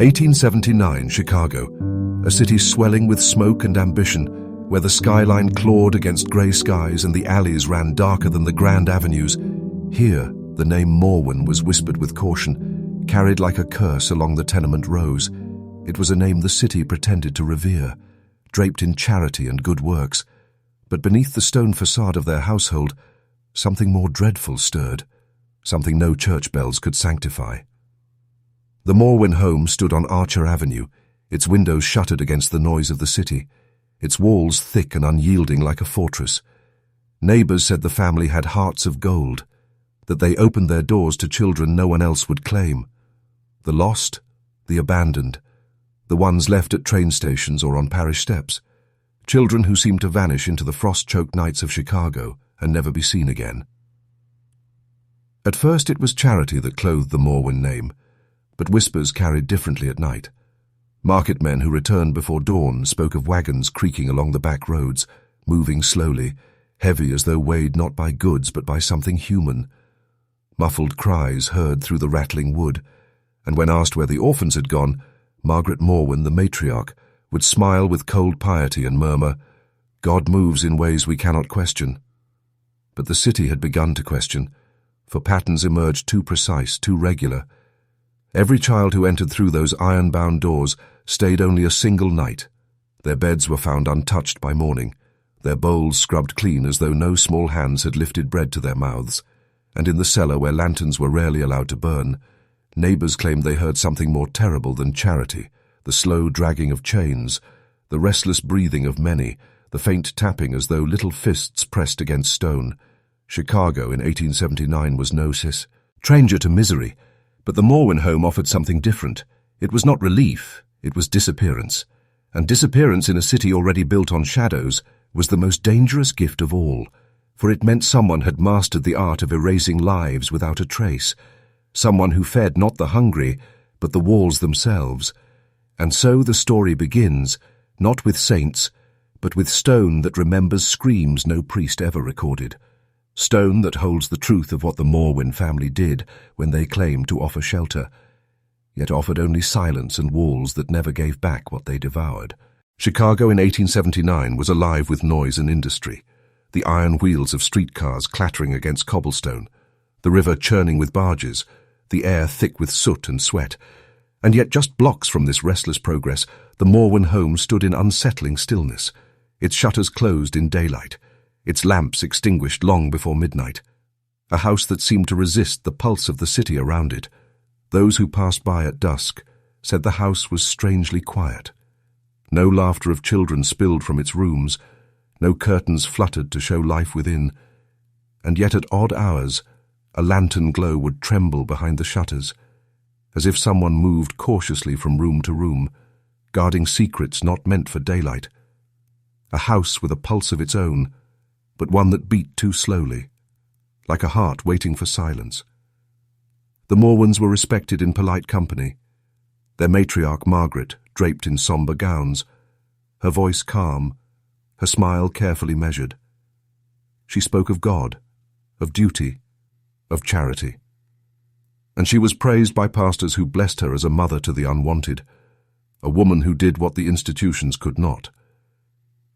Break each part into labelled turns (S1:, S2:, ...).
S1: 1879 Chicago, a city swelling with smoke and ambition, where the skyline clawed against grey skies and the alleys ran darker than the grand avenues. Here, the name Morwen was whispered with caution, carried like a curse along the tenement rows. It was a name the city pretended to revere, draped in charity and good works. But beneath the stone facade of their household, something more dreadful stirred, something no church bells could sanctify. The Morwen home stood on Archer Avenue, its windows shuttered against the noise of the city, its walls thick and unyielding like a fortress. Neighbors said the family had hearts of gold, that they opened their doors to children no one else would claim. The lost, the abandoned, the ones left at train stations or on parish steps, children who seemed to vanish into the frost-choked nights of Chicago and never be seen again. At first it was charity that clothed the Morwen name, but whispers carried differently at night. Marketmen who returned before dawn spoke of wagons creaking along the back roads, moving slowly, heavy as though weighed not by goods but by something human. Muffled cries heard through the rattling wood, and when asked where the orphans had gone, Margaret Morwen, the matriarch, would smile with cold piety and murmur, "God moves in ways we cannot question." But the city had begun to question, for patterns emerged too precise, too regular. Every child who entered through those iron-bound doors stayed only a single night. Their beds were found untouched by morning, their bowls scrubbed clean as though no small hands had lifted bread to their mouths, and in the cellar where lanterns were rarely allowed to burn, neighbors claimed they heard something more terrible than charity, the slow dragging of chains, the restless breathing of many, the faint tapping as though little fists pressed against stone. Chicago in 1879 was no stranger to misery, but the Morwen home offered something different. It was not relief, it was disappearance. And disappearance in a city already built on shadows was the most dangerous gift of all, for it meant someone had mastered the art of erasing lives without a trace, someone who fed not the hungry, but the walls themselves. And so the story begins, not with saints, but with stone that remembers screams no priest ever recorded. Stone that holds the truth of what the Morwen family did when they claimed to offer shelter, yet offered only silence and walls that never gave back what they devoured. Chicago in 1879 was alive with noise and industry, the iron wheels of streetcars clattering against cobblestone, the river churning with barges, the air thick with soot and sweat. And yet just blocks from this restless progress, the Morwen home stood in unsettling stillness, its shutters closed in daylight, its lamps extinguished long before midnight. A house that seemed to resist the pulse of the city around it. Those who passed by at dusk said the house was strangely quiet. No laughter of children spilled from its rooms, no curtains fluttered to show life within, and yet at odd hours a lantern glow would tremble behind the shutters, as if someone moved cautiously from room to room, guarding secrets not meant for daylight. A house with a pulse of its own, but one that beat too slowly, like a heart waiting for silence. The Morwens were respected in polite company, their matriarch Margaret draped in sombre gowns, her voice calm, her smile carefully measured. She spoke of God, of duty, of charity. And she was praised by pastors who blessed her as a mother to the unwanted, a woman who did what the institutions could not.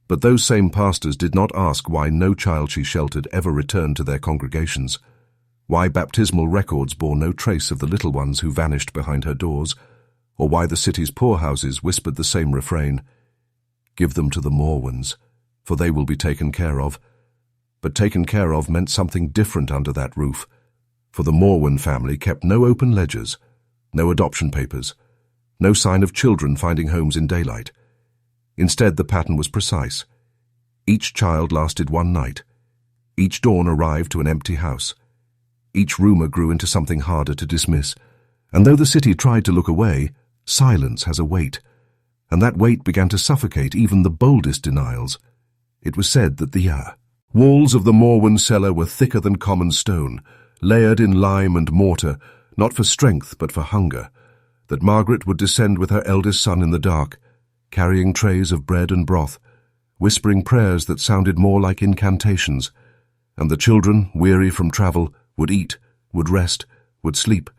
S1: But those same pastors did not ask why no child she sheltered ever returned to their congregations, why baptismal records bore no trace of the little ones who vanished behind her doors, or why the city's poorhouses whispered the same refrain, "Give them to the Morwens, for they will be taken care of." But taken care of meant something different under that roof, for the Morwen family kept no open ledgers, no adoption papers, no sign of children finding homes in daylight. Instead, the pattern was precise. Each child lasted one night. Each dawn arrived to an empty house. Each rumor grew into something harder to dismiss. And though the city tried to look away, silence has a weight, and that weight began to suffocate even the boldest denials. It was said that the walls of the Morwen cellar were thicker than common stone, layered in lime and mortar, not for strength but for hunger, that Margaret would descend with her eldest son in the dark, carrying trays of bread and broth, whispering prayers that sounded more like incantations, and the children, weary from travel, would eat, would rest, would sleep,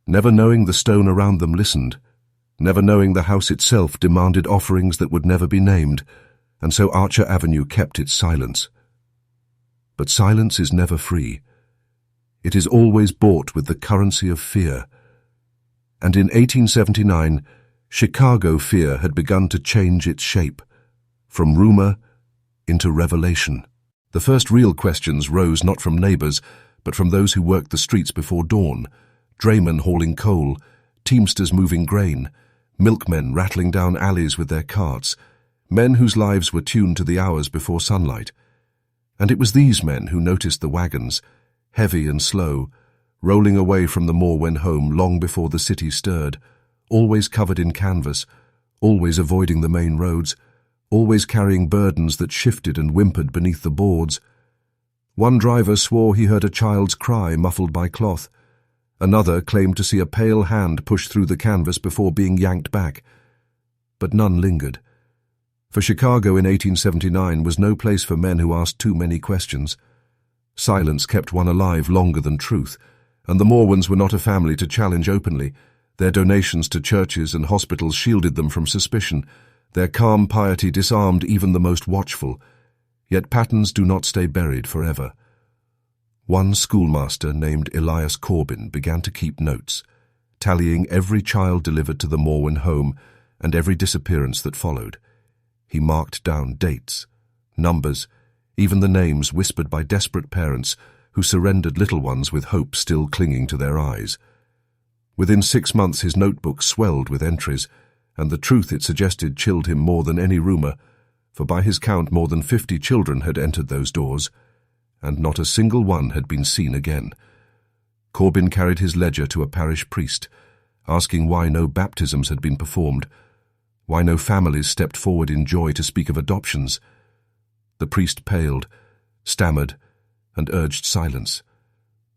S1: never knowing the stone around them listened, never knowing the house itself demanded offerings that would never be named, and so Archer Avenue kept its silence. But silence is never free. It is always bought with the currency of fear. And in 1879, Chicago fear had begun to change its shape, from rumor into revelation. The first real questions rose not from neighbors, but from those who worked the streets before dawn, draymen hauling coal, teamsters moving grain, milkmen rattling down alleys with their carts, men whose lives were tuned to the hours before sunlight. And it was these men who noticed the wagons, heavy and slow, rolling away from the Morwen home long before the city stirred, always covered in canvas, always avoiding the main roads, always carrying burdens that shifted and whimpered beneath the boards. One driver swore he heard a child's cry muffled by cloth. Another claimed to see a pale hand push through the canvas before being yanked back. But none lingered. For Chicago in 1879 was no place for men who asked too many questions. Silence kept one alive longer than truth, and the Morwens were not a family to challenge openly. Their donations to churches and hospitals shielded them from suspicion. Their calm piety disarmed even the most watchful. Yet patterns do not stay buried forever. One schoolmaster named Elias Corbin began to keep notes, tallying every child delivered to the Morwen home and every disappearance that followed. He marked down dates, numbers, even the names whispered by desperate parents who surrendered little ones with hope still clinging to their eyes. Within 6 months his notebook swelled with entries, and the truth it suggested chilled him more than any rumor, for by his count more than 50 children had entered those doors, and not a single one had been seen again. Corbin carried his ledger to a parish priest, asking why no baptisms had been performed, why no families stepped forward in joy to speak of adoptions. The priest paled, stammered, and urged silence.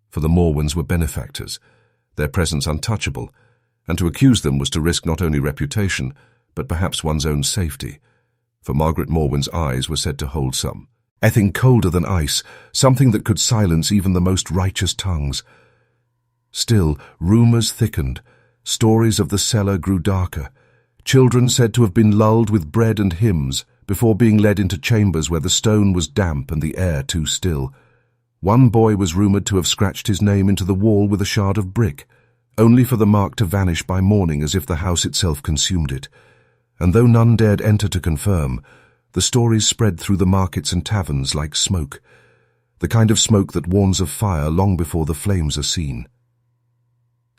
S1: For the Morwens were benefactors, their presence untouchable, and to accuse them was to risk not only reputation, but perhaps one's own safety. For Margaret Morwen's eyes were said to hold something colder than ice, something that could silence even the most righteous tongues. Still, rumors thickened, stories of the cellar grew darker. Children said to have been lulled with bread and hymns before being led into chambers where the stone was damp and the air too still. One boy was rumored to have scratched his name into the wall with a shard of brick, only for the mark to vanish by morning as if the house itself consumed it. And though none dared enter to confirm, the stories spread through the markets and taverns like smoke, the kind of smoke that warns of fire long before the flames are seen.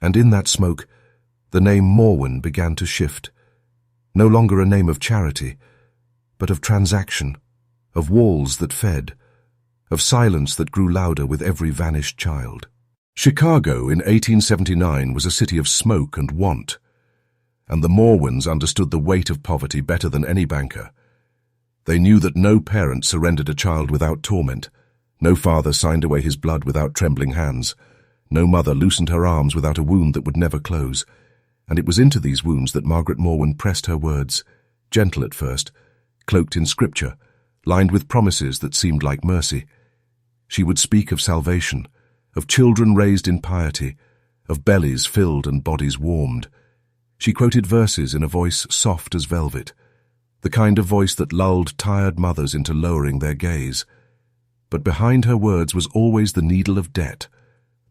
S1: And in that smoke, the name Morwen began to shift, no longer a name of charity, but of transaction, of walls that fed, of silence that grew louder with every vanished child. Chicago in 1879 was a city of smoke and want, and the Morwens understood the weight of poverty better than any banker. They knew that no parent surrendered a child without torment, no father signed away his blood without trembling hands, no mother loosened her arms without a wound that would never close. And it was into these wounds that Margaret Morwen pressed her words, gentle at first, cloaked in scripture, lined with promises that seemed like mercy. She would speak of salvation, of children raised in piety, of bellies filled and bodies warmed. She quoted verses in a voice soft as velvet, the kind of voice that lulled tired mothers into lowering their gaze. But behind her words was always the needle of debt,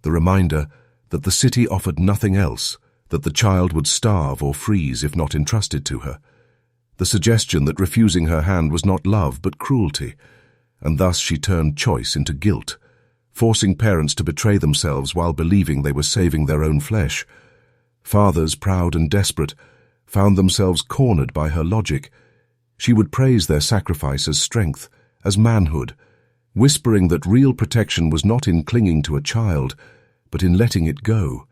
S1: the reminder that the city offered nothing else, that the child would starve or freeze if not entrusted to her, the suggestion that refusing her hand was not love but cruelty, and thus she turned choice into guilt, forcing parents to betray themselves while believing they were saving their own flesh. Fathers, proud and desperate, found themselves cornered by her logic. She would praise their sacrifice as strength, as manhood, whispering that real protection was not in clinging to a child, but in letting it go.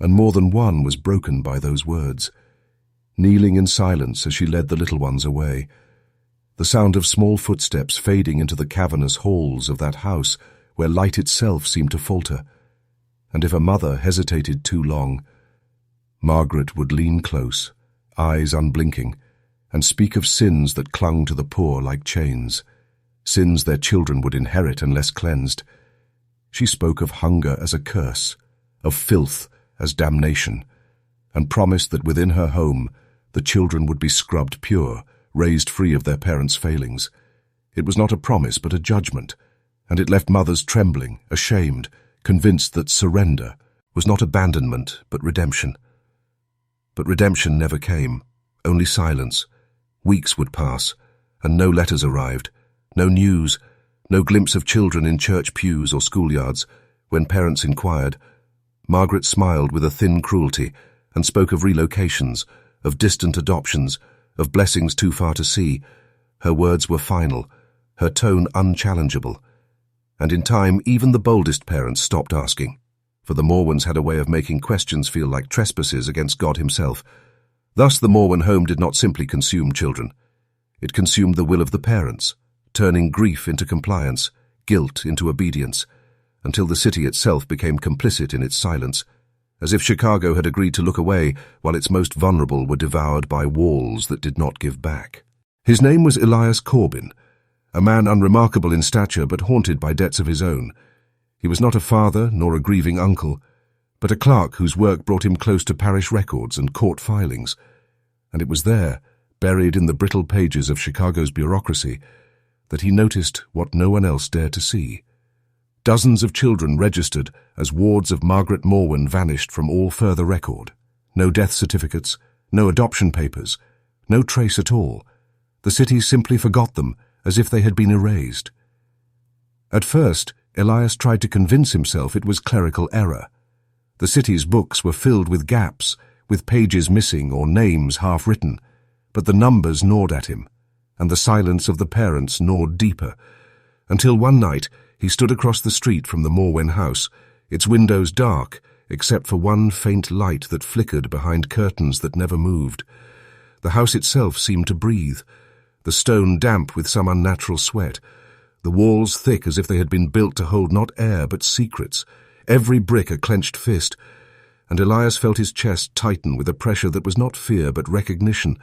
S1: And more than one was broken by those words, kneeling in silence as she led the little ones away, the sound of small footsteps fading into the cavernous halls of that house where light itself seemed to falter. And if a mother hesitated too long, Margaret would lean close, eyes unblinking, and speak of sins that clung to the poor like chains, sins their children would inherit unless cleansed. She spoke of hunger as a curse, of filth as damnation, and promised that within her home the children would be scrubbed pure, raised free of their parents' failings. It was not a promise but a judgment, and it left mothers trembling, ashamed, convinced that surrender was not abandonment but redemption. But redemption never came, only silence. Weeks would pass, and no letters arrived, no news, no glimpse of children in church pews or schoolyards. When parents inquired, Margaret smiled with a thin cruelty and spoke of relocations, of distant adoptions, of blessings too far to see. Her words were final, her tone unchallengeable, and in time even the boldest parents stopped asking, for the Morwens had a way of making questions feel like trespasses against God himself. Thus the Morwen home did not simply consume children. It consumed the will of the parents, turning grief into compliance, guilt into obedience, until the city itself became complicit in its silence, as if Chicago had agreed to look away while its most vulnerable were devoured by walls that did not give back. His name was Elias Corbin, a man unremarkable in stature but haunted by debts of his own. He was not a father nor a grieving uncle, but a clerk whose work brought him close to parish records and court filings. And it was there, buried in the brittle pages of Chicago's bureaucracy, that he noticed what no one else dared to see. Dozens of children registered as wards of Margaret Morwen vanished from all further record. No death certificates, no adoption papers, no trace at all. The city simply forgot them, as if they had been erased. At first, Elias tried to convince himself it was clerical error. The city's books were filled with gaps, with pages missing or names half-written, but the numbers gnawed at him, and the silence of the parents gnawed deeper, until one night he stood across the street from the Morwen house, its windows dark, except for one faint light that flickered behind curtains that never moved. The house itself seemed to breathe, the stone damp with some unnatural sweat, the walls thick as if they had been built to hold not air but secrets, every brick a clenched fist, and Elias felt his chest tighten with a pressure that was not fear but recognition,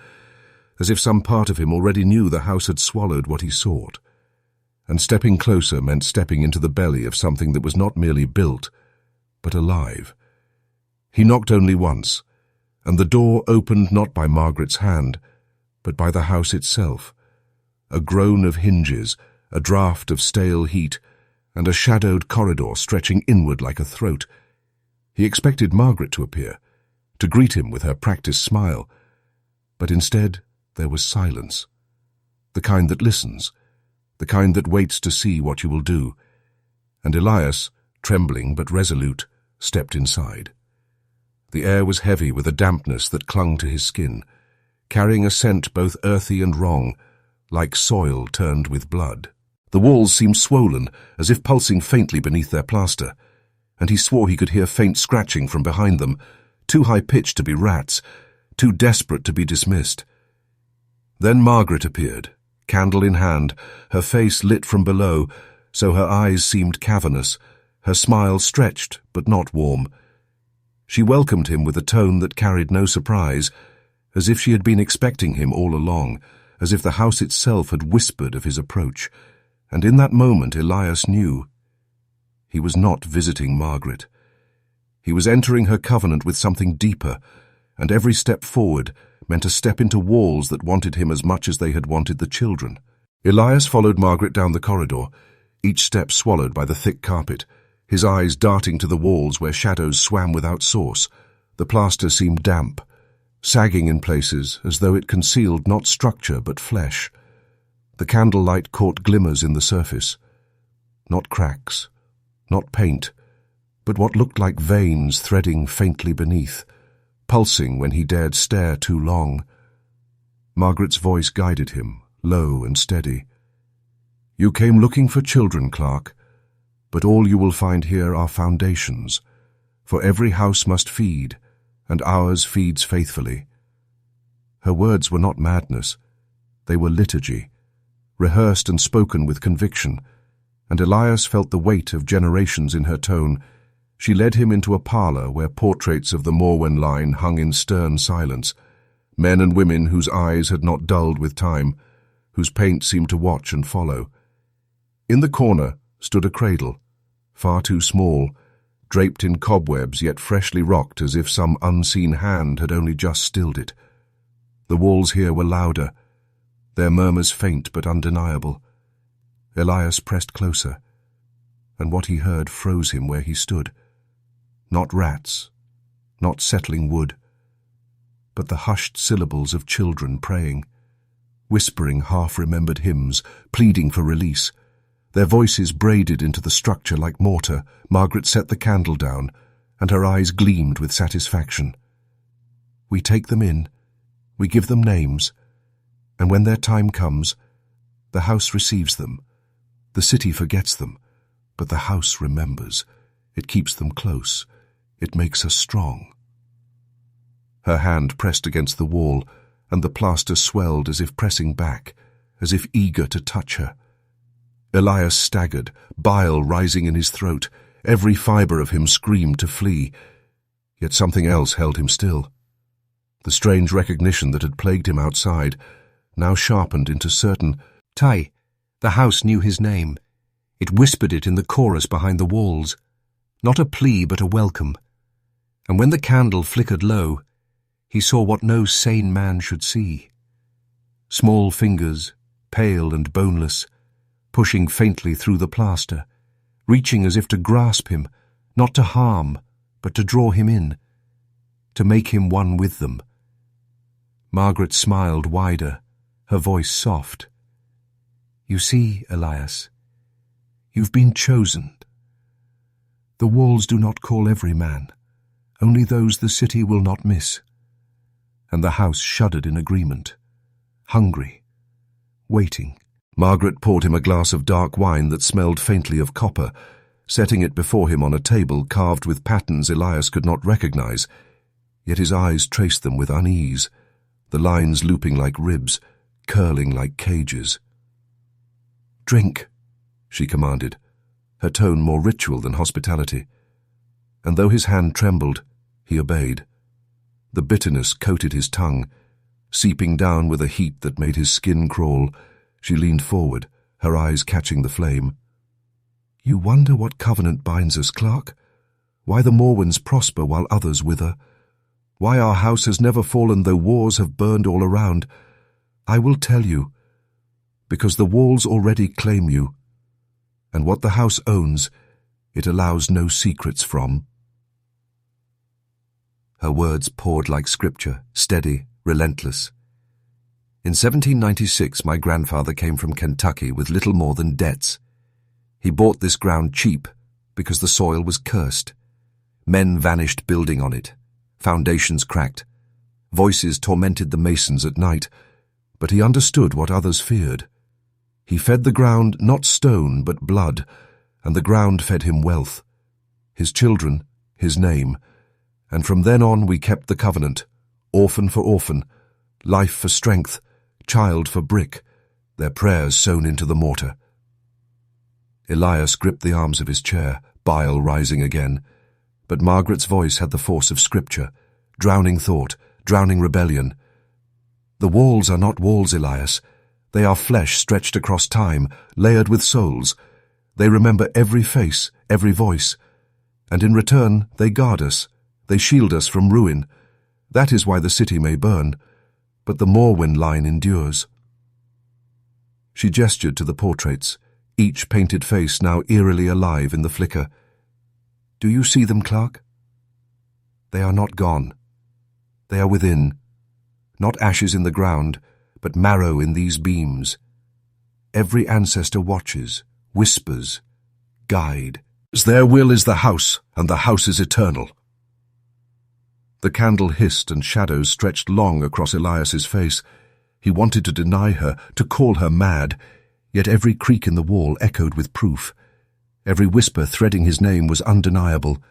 S1: as if some part of him already knew the house had swallowed what he sought. And stepping closer meant stepping into the belly of something that was not merely built, but alive. He knocked only once, and the door opened not by Margaret's hand, but by the house itself. A groan of hinges, a draught of stale heat, and a shadowed corridor stretching inward like a throat. He expected Margaret to appear, to greet him with her practiced smile, but instead there was silence, the kind that listens, the kind that waits to see what you will do, and Elias, trembling but resolute, stepped inside. The air was heavy with a dampness that clung to his skin, carrying a scent both earthy and wrong, like soil turned with blood. The walls seemed swollen, as if pulsing faintly beneath their plaster, and he swore he could hear faint scratching from behind them, too high-pitched to be rats, too desperate to be dismissed. Then Margaret appeared, candle in hand, her face lit from below, so her eyes seemed cavernous, her smile stretched but not warm. She welcomed him with a tone that carried no surprise, as if she had been expecting him all along, as if the house itself had whispered of his approach. And in that moment Elias knew. He was not visiting Margaret. He was entering her covenant with something deeper, and every step forward meant a step into walls that wanted him as much as they had wanted the children. Elias followed Margaret down the corridor, each step swallowed by the thick carpet, his eyes darting to the walls where shadows swam without source. The plaster seemed damp, sagging in places as though it concealed not structure but flesh. The candlelight caught glimmers in the surface, not cracks, not paint, but what looked like veins threading faintly beneath, pulsing when he dared stare too long. Margaret's voice guided him, low and steady. "You came looking for children, Clark, but all you will find here are foundations, for every house must feed, and ours feeds faithfully." Her words were not madness, they were liturgy, rehearsed and spoken with conviction, and Elias felt the weight of generations in her tone. She led him into a parlor where portraits of the Morwen line hung in stern silence, men and women whose eyes had not dulled with time, whose paint seemed to watch and follow. In the corner stood a cradle, far too small, draped in cobwebs yet freshly rocked as if some unseen hand had only just stilled it. The walls here were louder, their murmurs faint but undeniable. Elias pressed closer, and what he heard froze him where he stood. Not rats, not settling wood, but the hushed syllables of children praying, whispering half-remembered hymns, pleading for release. Their voices braided into the structure like mortar. Margaret set the candle down, and her eyes gleamed with satisfaction. We take them in, we give them names, and when their time comes, the house receives them. The city forgets them, but the house remembers. It keeps them close. It makes us strong. Her hand pressed against the wall, and the plaster swelled as if pressing back, as if eager to touch her. Elias staggered, bile rising in his throat. Every fibre of him screamed to flee. Yet something else held him still. The strange recognition that had plagued him outside, now sharpened into certain. Tai, the house knew his name. It whispered it in the chorus behind the walls. Not a plea, but a welcome. And when the candle flickered low, he saw what no sane man should see. Small fingers, pale and boneless, pushing faintly through the plaster, reaching as if to grasp him, not to harm, but to draw him in, to make him one with them. Margaret smiled wider, her voice soft. You see, Elias, you've been chosen. The walls do not call every man, only those the city will not miss. And the house shuddered in agreement, hungry, waiting. Margaret poured him a glass of dark wine that smelled faintly of copper, setting it before him on a table carved with patterns Elias could not recognize, yet his eyes traced them with unease, the lines looping like ribs, curling like cages. "Drink," she commanded, her tone more ritual than hospitality. And though his hand trembled, he obeyed. The bitterness coated his tongue, seeping down with a heat that made his skin crawl. She leaned forward, her eyes catching the flame. "You wonder what covenant binds us, Clark? Why the Morwens prosper while others wither? Why our house has never fallen though wars have burned all around? I will tell you. Because the walls already claim you, and what the house owns, it allows no secrets from." Her words poured like scripture, steady, relentless. In 1796, my grandfather came from Kentucky with little more than debts. He bought this ground cheap because the soil was cursed. Men vanished building on it, foundations cracked. Voices tormented the masons at night, but he understood what others feared. He fed the ground not stone but blood, and the ground fed him wealth. His children, his name, and from then on we kept the covenant, orphan for orphan, life for strength, child for brick, their prayers sewn into the mortar. Elias gripped the arms of his chair, bile rising again, but Margaret's voice had the force of scripture, drowning thought, drowning rebellion. "The walls are not walls, Elias. They are flesh stretched across time, layered with souls. They remember every face, every voice, and in return they guard us, they shield us from ruin. That is why the city may burn, but the Morwen line endures." She gestured to the portraits, each painted face now eerily alive in the flicker. "Do you see them, Clark? They are not gone. They are within, not ashes in the ground, but marrow in these beams. Every ancestor watches, whispers, guide. Their will is the house, and the house is eternal." The candle hissed and shadows stretched long across Elias's face. He wanted to deny her, to call her mad, yet every creak in the wall echoed with proof. Every whisper threading his name was undeniable.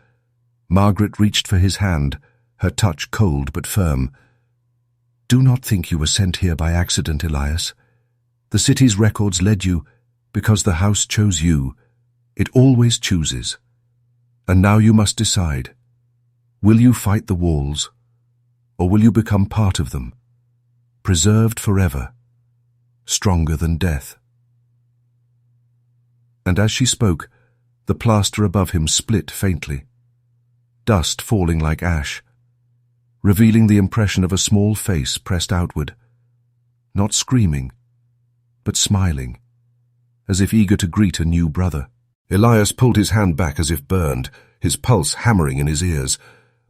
S1: Margaret reached for his hand, her touch cold but firm. "Do not think you were sent here by accident, Elias. The city's records led you because the house chose you. It always chooses. And now you must decide. Will you fight the walls, or will you become part of them, preserved forever, stronger than death?" And as she spoke, the plaster above him split faintly, dust falling like ash, revealing the impression of a small face pressed outward, not screaming, but smiling, as if eager to greet a new brother. Elias pulled his hand back as if burned, his pulse hammering in his ears.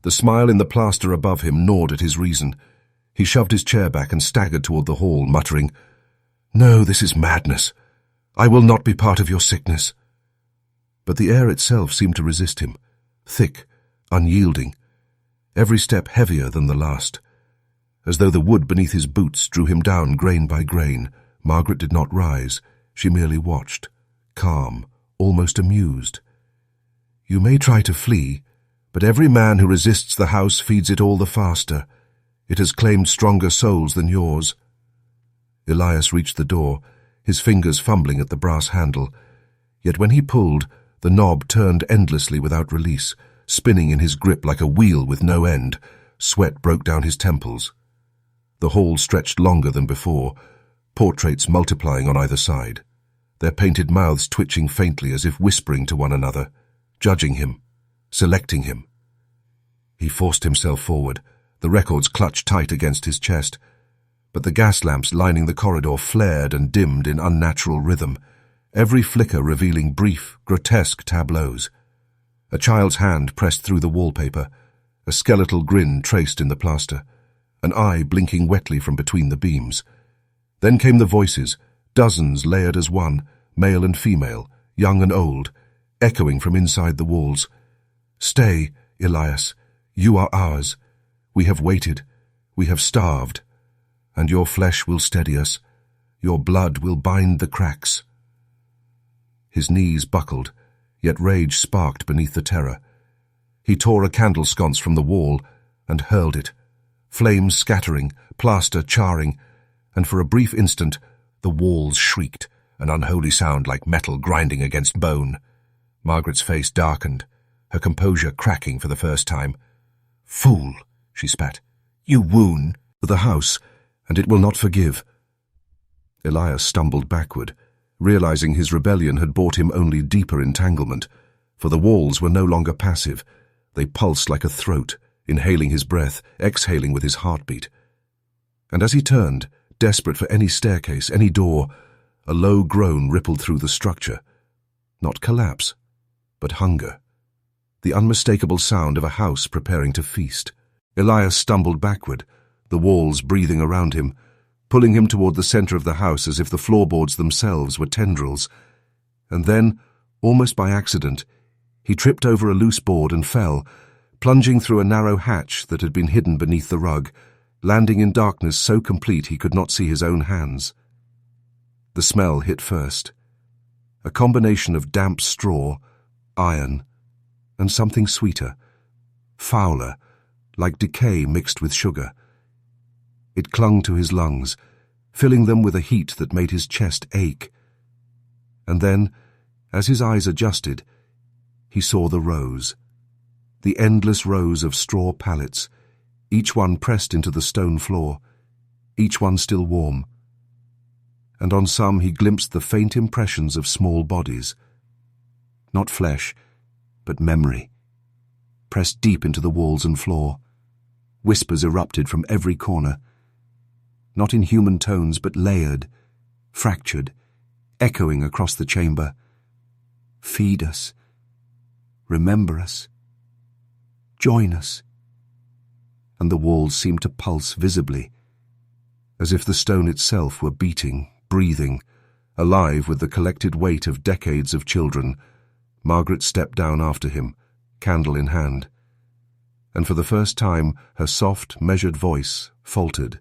S1: The smile in the plaster above him gnawed at his reason. He shoved his chair back and staggered toward the hall, muttering, "No, this is madness. I will not be part of your sickness." But the air itself seemed to resist him, thick, unyielding, every step heavier than the last. As though the wood beneath his boots drew him down grain by grain, Margaret did not rise. She merely watched, calm, almost amused. "You may try to flee, but every man who resists the house feeds it all the faster. It has claimed stronger souls than yours." Elias reached the door, his fingers fumbling at the brass handle. Yet when he pulled, the knob turned endlessly without release, spinning in his grip like a wheel with no end. Sweat broke down his temples. The hall stretched longer than before, portraits multiplying on either side, their painted mouths twitching faintly as if whispering to one another, judging him, selecting him. He forced himself forward, the records clutched tight against his chest, but the gas lamps lining the corridor flared and dimmed in unnatural rhythm, every flicker revealing brief, grotesque tableaus. A child's hand pressed through the wallpaper, a skeletal grin traced in the plaster, an eye blinking wetly from between the beams. Then came the voices, dozens layered as one, male and female, young and old, echoing from inside the walls. "Stay, Elias. You are ours. We have waited. We have starved. And your flesh will steady us. Your blood will bind the cracks." His knees buckled, yet rage sparked beneath the terror. He tore a candle sconce from the wall and hurled it, flames scattering, plaster charring, and for a brief instant the walls shrieked, an unholy sound like metal grinding against bone. Margaret's face darkened, her composure cracking for the first time. "Fool," she spat. "You wound the house, and it will not forgive." Elias stumbled backward, realizing his rebellion had brought him only deeper entanglement, for the walls were no longer passive. They pulsed like a throat, inhaling his breath, exhaling with his heartbeat. And as he turned, desperate for any staircase, any door, a low groan rippled through the structure. Not collapse, but hunger. The unmistakable sound of a house preparing to feast. Elias stumbled backward, the walls breathing around him, pulling him toward the center of the house as if the floorboards themselves were tendrils. And then, almost by accident, he tripped over a loose board and fell, plunging through a narrow hatch that had been hidden beneath the rug, landing in darkness so complete he could not see his own hands. The smell hit first. A combination of damp straw, iron, and something sweeter, fouler, like decay mixed with sugar. It clung to his lungs, filling them with a heat that made his chest ache. And then, as his eyes adjusted, he saw the rows. The endless rows of straw pallets, each one pressed into the stone floor, each one still warm. And on some he glimpsed the faint impressions of small bodies. Not flesh, but memory, pressed deep into the walls and floor. Whispers erupted from every corner, not in human tones, but layered, fractured, echoing across the chamber. "Feed us. Remember us. Join us." And the walls seemed to pulse visibly, as if the stone itself were beating, breathing, alive with the collected weight of decades of children. Margaret stepped down after him, candle in hand. And for the first time her soft, measured voice faltered,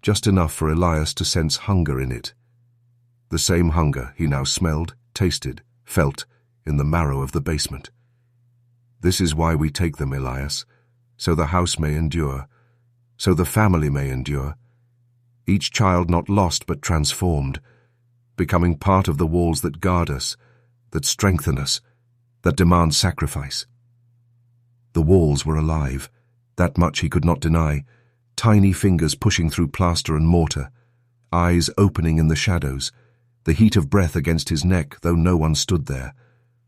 S1: just enough for Elias to sense hunger in it. The same hunger he now smelled, tasted, felt in the marrow of the basement. "This is why we take them, Elias, so the house may endure, so the family may endure. Each child not lost but transformed, becoming part of the walls that guard us, that strengthen us, that demand sacrifice." The walls were alive, that much he could not deny, tiny fingers pushing through plaster and mortar, eyes opening in the shadows, the heat of breath against his neck though no one stood there,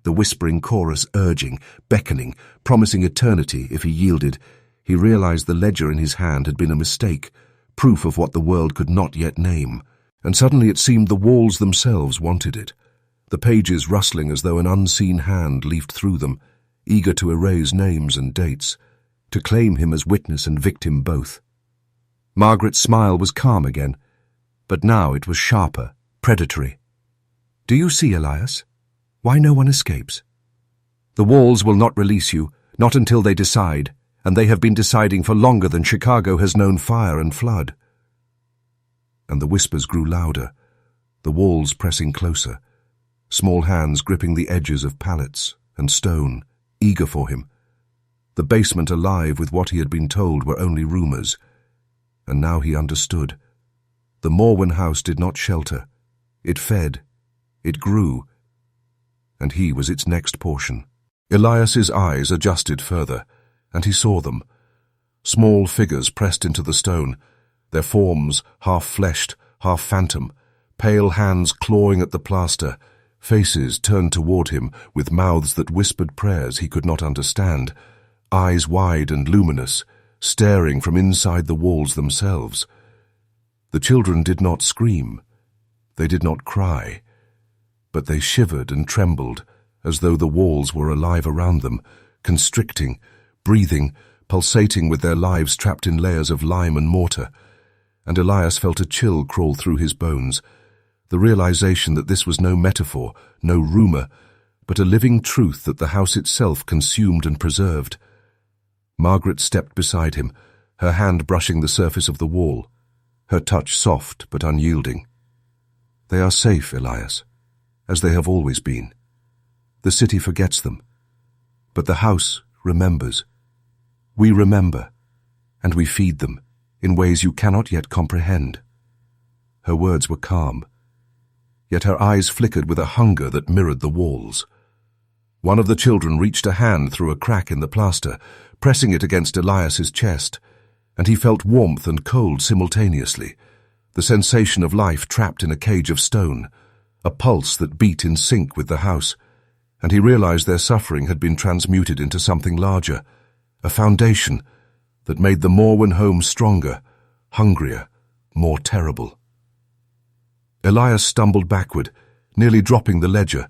S1: the whispering chorus urging, beckoning, promising eternity if he yielded. He realized the ledger in his hand had been a mistake, proof of what the world could not yet name. And suddenly it seemed the walls themselves wanted it, the pages rustling as though an unseen hand leafed through them, eager to erase names and dates, to claim him as witness and victim both. Margaret's smile was calm again, but now it was sharper, predatory. "Do you see, Elias? Why no one escapes? The walls will not release you, not until they decide, and they have been deciding for longer than Chicago has known fire and flood." And the whispers grew louder, the walls pressing closer, small hands gripping the edges of pallets and stone, eager for him. The basement alive with what he had been told were only rumors, and now he understood. The Morwen house did not shelter. It fed, it grew, and he was its next portion. Elias's eyes adjusted further, and he saw them. Small figures pressed into the stone, their forms half-fleshed, half-phantom, pale hands clawing at the plaster, faces turned toward him with mouths that whispered prayers he could not understand, eyes wide and luminous, staring from inside the walls themselves. The children did not scream. They did not cry. But they shivered and trembled, as though the walls were alive around them, constricting, breathing, pulsating with their lives trapped in layers of lime and mortar. And Elias felt a chill crawl through his bones, the realization that this was no metaphor, no rumor, but a living truth that the house itself consumed and preserved. Margaret stepped beside him, her hand brushing the surface of the wall, her touch soft but unyielding. "They are safe, Elias, as they have always been. The city forgets them, but the house remembers. We remember, and we feed them in ways you cannot yet comprehend." Her words were calm, yet her eyes flickered with a hunger that mirrored the walls. One of the children reached a hand through a crack in the plaster, pressing it against Elias's chest, and he felt warmth and cold simultaneously, the sensation of life trapped in a cage of stone, a pulse that beat in sync with the house, and he realized their suffering had been transmuted into something larger, a foundation that made the Morwen home stronger, hungrier, more terrible. Elias stumbled backward, nearly dropping the ledger,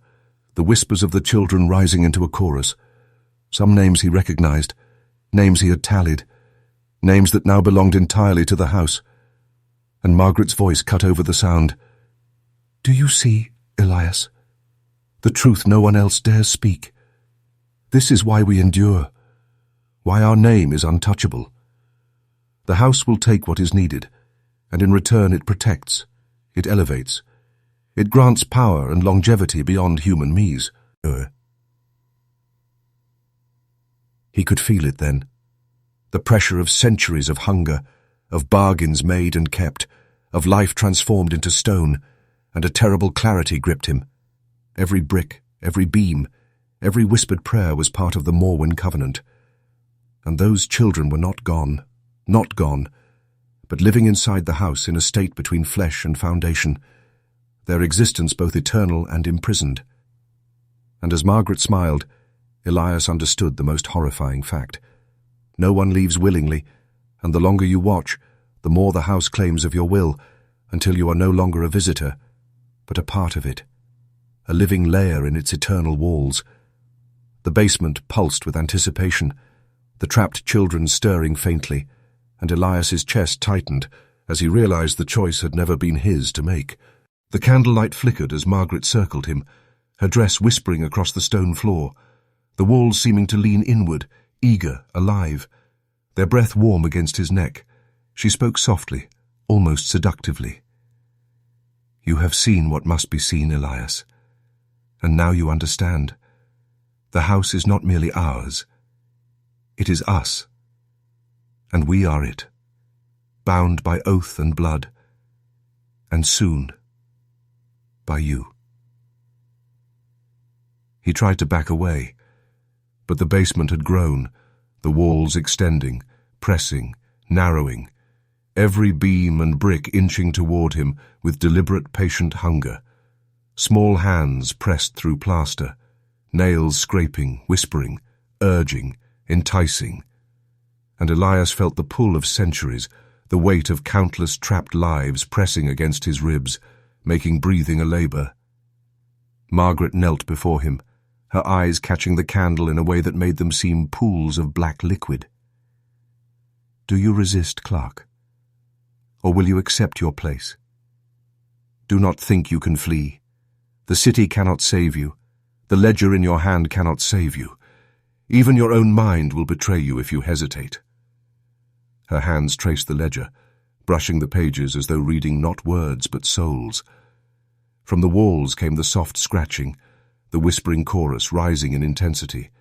S1: the whispers of the children rising into a chorus. Some names he recognized, names he had tallied, names that now belonged entirely to the house. And Margaret's voice cut over the sound. "Do you see, Elias? The truth no one else dares speak. This is why we endure, why our name is untouchable. The house will take what is needed, and in return it protects, it elevates. It grants power and longevity beyond human means." He could feel it then. The pressure of centuries of hunger, of bargains made and kept, of life transformed into stone, and a terrible clarity gripped him. Every brick, every beam, every whispered prayer was part of the Morwen covenant. And those children were not gone, but living inside the house in a state between flesh and foundation, their existence both eternal and imprisoned. And as Margaret smiled, Elias understood the most horrifying fact. No one leaves willingly, and the longer you watch, the more the house claims of your will, until you are no longer a visitor, but a part of it, a living layer in its eternal walls. The basement pulsed with anticipation, the trapped children stirring faintly, and Elias's chest tightened as he realized the choice had never been his to make. The candlelight flickered as Margaret circled him, her dress whispering across the stone floor, the walls seeming to lean inward, eager, alive, their breath warm against his neck. She spoke softly, almost seductively. "You have seen what must be seen, Elias, and now you understand. The house is not merely ours. It is us, and we are it, bound by oath and blood, and soon by you." He tried to back away, but the basement had grown, the walls extending, pressing, narrowing, every beam and brick inching toward him with deliberate, patient hunger. Small hands pressed through plaster, nails scraping, whispering, urging, enticing. And Elias felt the pull of centuries, the weight of countless trapped lives pressing against his ribs, making breathing a labor. Margaret knelt before him, her eyes catching the candle in a way that made them seem pools of black liquid. Do you resist, Clark? Or will you accept your place? Do not think you can flee. The city cannot save you. The ledger in your hand cannot save you. Even your own mind will betray you if you hesitate. Her hands traced the ledger, brushing the pages as though reading not words but souls. From the walls came the soft scratching, the whispering chorus rising in intensity,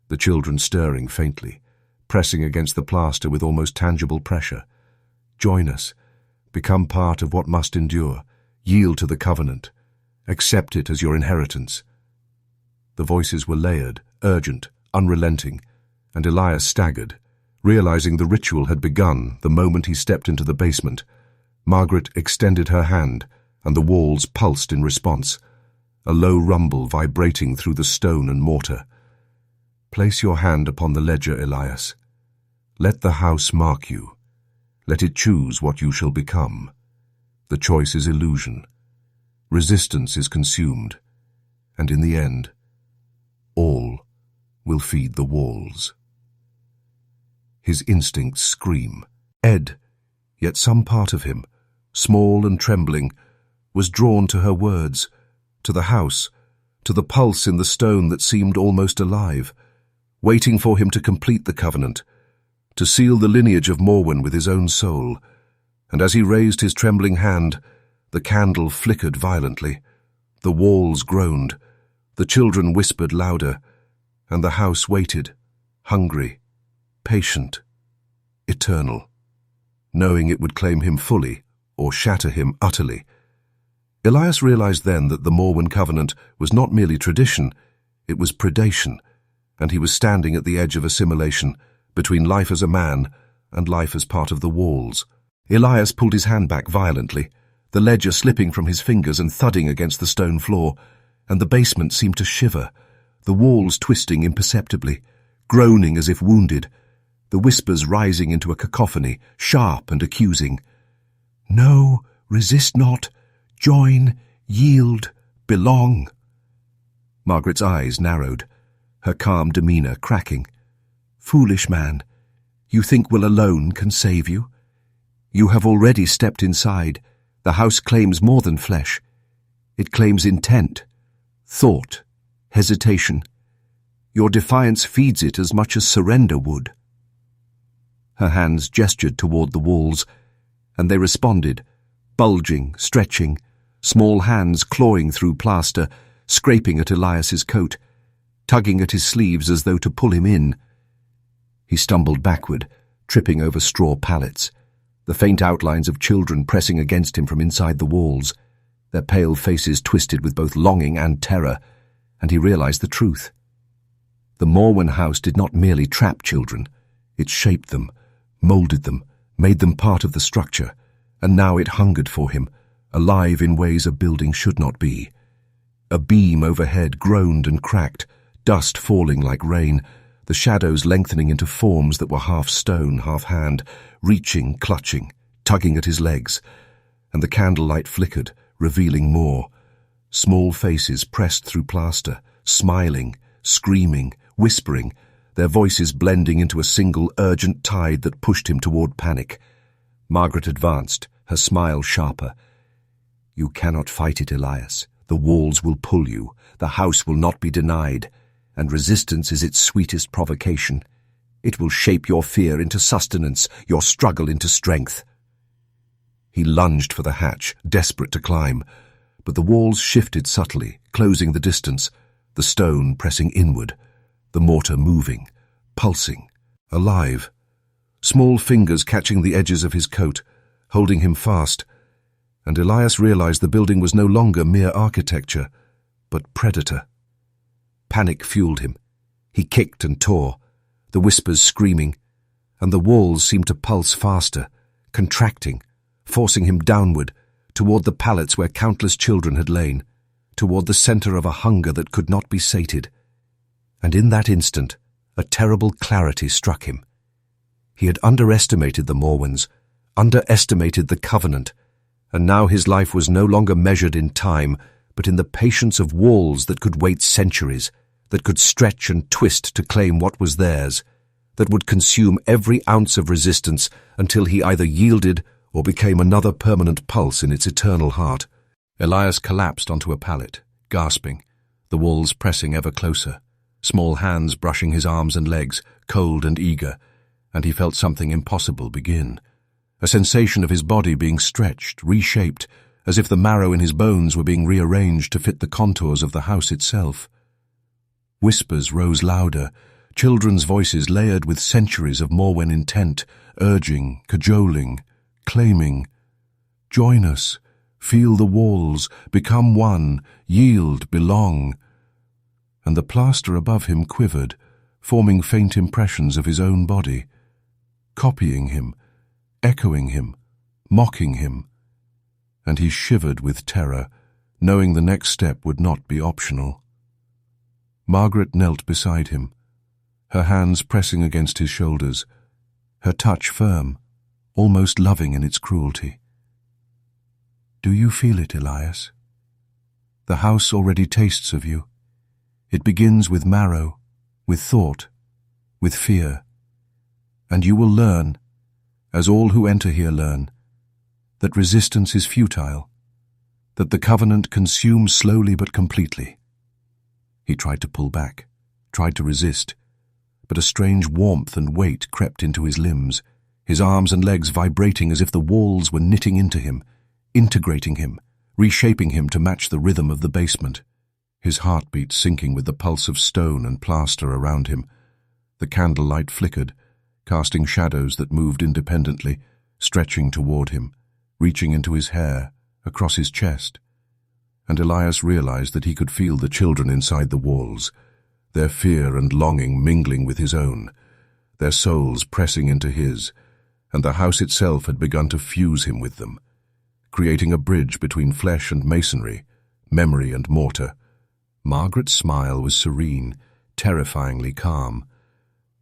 S1: the children stirring faintly, pressing against the plaster with almost tangible pressure. Join us. Become part of what must endure. Yield to the covenant. Accept it as your inheritance. The voices were layered, urgent, unrelenting, and Elias staggered, realizing the ritual had begun the moment he stepped into the basement. Margaret extended her hand, and the walls pulsed in response, a low rumble vibrating through the stone and mortar. Place your hand upon the ledger, Elias. Let the house mark you. Let it choose what you shall become. The choice is illusion. Resistance is consumed. And in the end, all will feed the walls. His instincts scream. Ed, yet some part of him, small and trembling, was drawn to her words, to the house, to the pulse in the stone that seemed almost alive, waiting for him to complete the covenant, to seal the lineage of Morwen with his own soul. And as he raised his trembling hand, the candle flickered violently, the walls groaned, the children whispered louder, and the house waited, hungry, patient, eternal, knowing it would claim him fully or shatter him utterly. Elias realized then that the Morwen covenant was not merely tradition, it was predation, and he was standing at the edge of assimilation between life as a man and life as part of the walls. Elias pulled his hand back violently, the ledger slipping from his fingers and thudding against the stone floor, and the basement seemed to shiver, the walls twisting imperceptibly, groaning as if wounded, the whispers rising into a cacophony, sharp and accusing. No, resist not, join, yield, belong. Margaret's eyes narrowed, her calm demeanor cracking. Foolish man, you think will alone can save you? You have already stepped inside. The house claims more than flesh. It claims intent, thought, hesitation. Your defiance feeds it as much as surrender would. Her hands gestured toward the walls, and they responded, bulging, stretching, small hands clawing through plaster, scraping at Elias's coat, tugging at his sleeves as though to pull him in. He stumbled backward, tripping over straw pallets, the faint outlines of children pressing against him from inside the walls, their pale faces twisted with both longing and terror, and he realized the truth. The Morwen house did not merely trap children, it shaped them, molded them, made them part of the structure, and now it hungered for him, alive in ways a building should not be. A beam overhead groaned and cracked, dust falling like rain, the shadows lengthening into forms that were half stone, half hand, reaching, clutching, tugging at his legs, and the candlelight flickered, revealing more. Small faces pressed through plaster, smiling, screaming, whispering, their voices blending into a single urgent tide that pushed him toward panic. Margaret advanced, her smile sharper. You cannot fight it, Elias. The walls will pull you, the house will not be denied, and resistance is its sweetest provocation. It will shape your fear into sustenance, your struggle into strength. He lunged for the hatch, desperate to climb, but the walls shifted subtly, closing the distance, the stone pressing inward, the mortar moving, pulsing, alive. Small fingers catching the edges of his coat, holding him fast, and Elias realized the building was no longer mere architecture, but predator. Panic fueled him. He kicked and tore, the whispers screaming, and the walls seemed to pulse faster, contracting, forcing him downward, toward the pallets where countless children had lain, toward the center of a hunger that could not be sated. And in that instant, a terrible clarity struck him. He had underestimated the Morwens, underestimated the Covenant, and now his life was no longer measured in time, but in the patience of walls that could wait centuries, that could stretch and twist to claim what was theirs, that would consume every ounce of resistance until he either yielded or became another permanent pulse in its eternal heart. Elias collapsed onto a pallet, gasping, the walls pressing ever closer, small hands brushing his arms and legs, cold and eager, and he felt something impossible begin. A sensation of his body being stretched, reshaped, as if the marrow in his bones were being rearranged to fit the contours of the house itself. Whispers rose louder, children's voices layered with centuries of Morwen intent, urging, cajoling, claiming. Join us, feel the walls, become one, yield, belong. And the plaster above him quivered, forming faint impressions of his own body, copying him, echoing him, mocking him. And he shivered with terror, knowing the next step would not be optional. Margaret knelt beside him, her hands pressing against his shoulders, her touch firm, almost loving in its cruelty. Do you feel it, Elias? The house already tastes of you. It begins with marrow, with thought, with fear. And you will learn, as all who enter here learn, that resistance is futile, that the Covenant consumes slowly but completely. He tried to pull back, tried to resist, but a strange warmth and weight crept into his limbs, his arms and legs vibrating as if the walls were knitting into him, integrating him, reshaping him to match the rhythm of the basement, his heartbeat sinking with the pulse of stone and plaster around him. The candlelight flickered, casting shadows that moved independently, stretching toward him, reaching into his hair, across his chest. And Elias realized that he could feel the children inside the walls, their fear and longing mingling with his own, their souls pressing into his, and the house itself had begun to fuse him with them, creating a bridge between flesh and masonry, memory and mortar. Margaret's smile was serene, terrifyingly calm.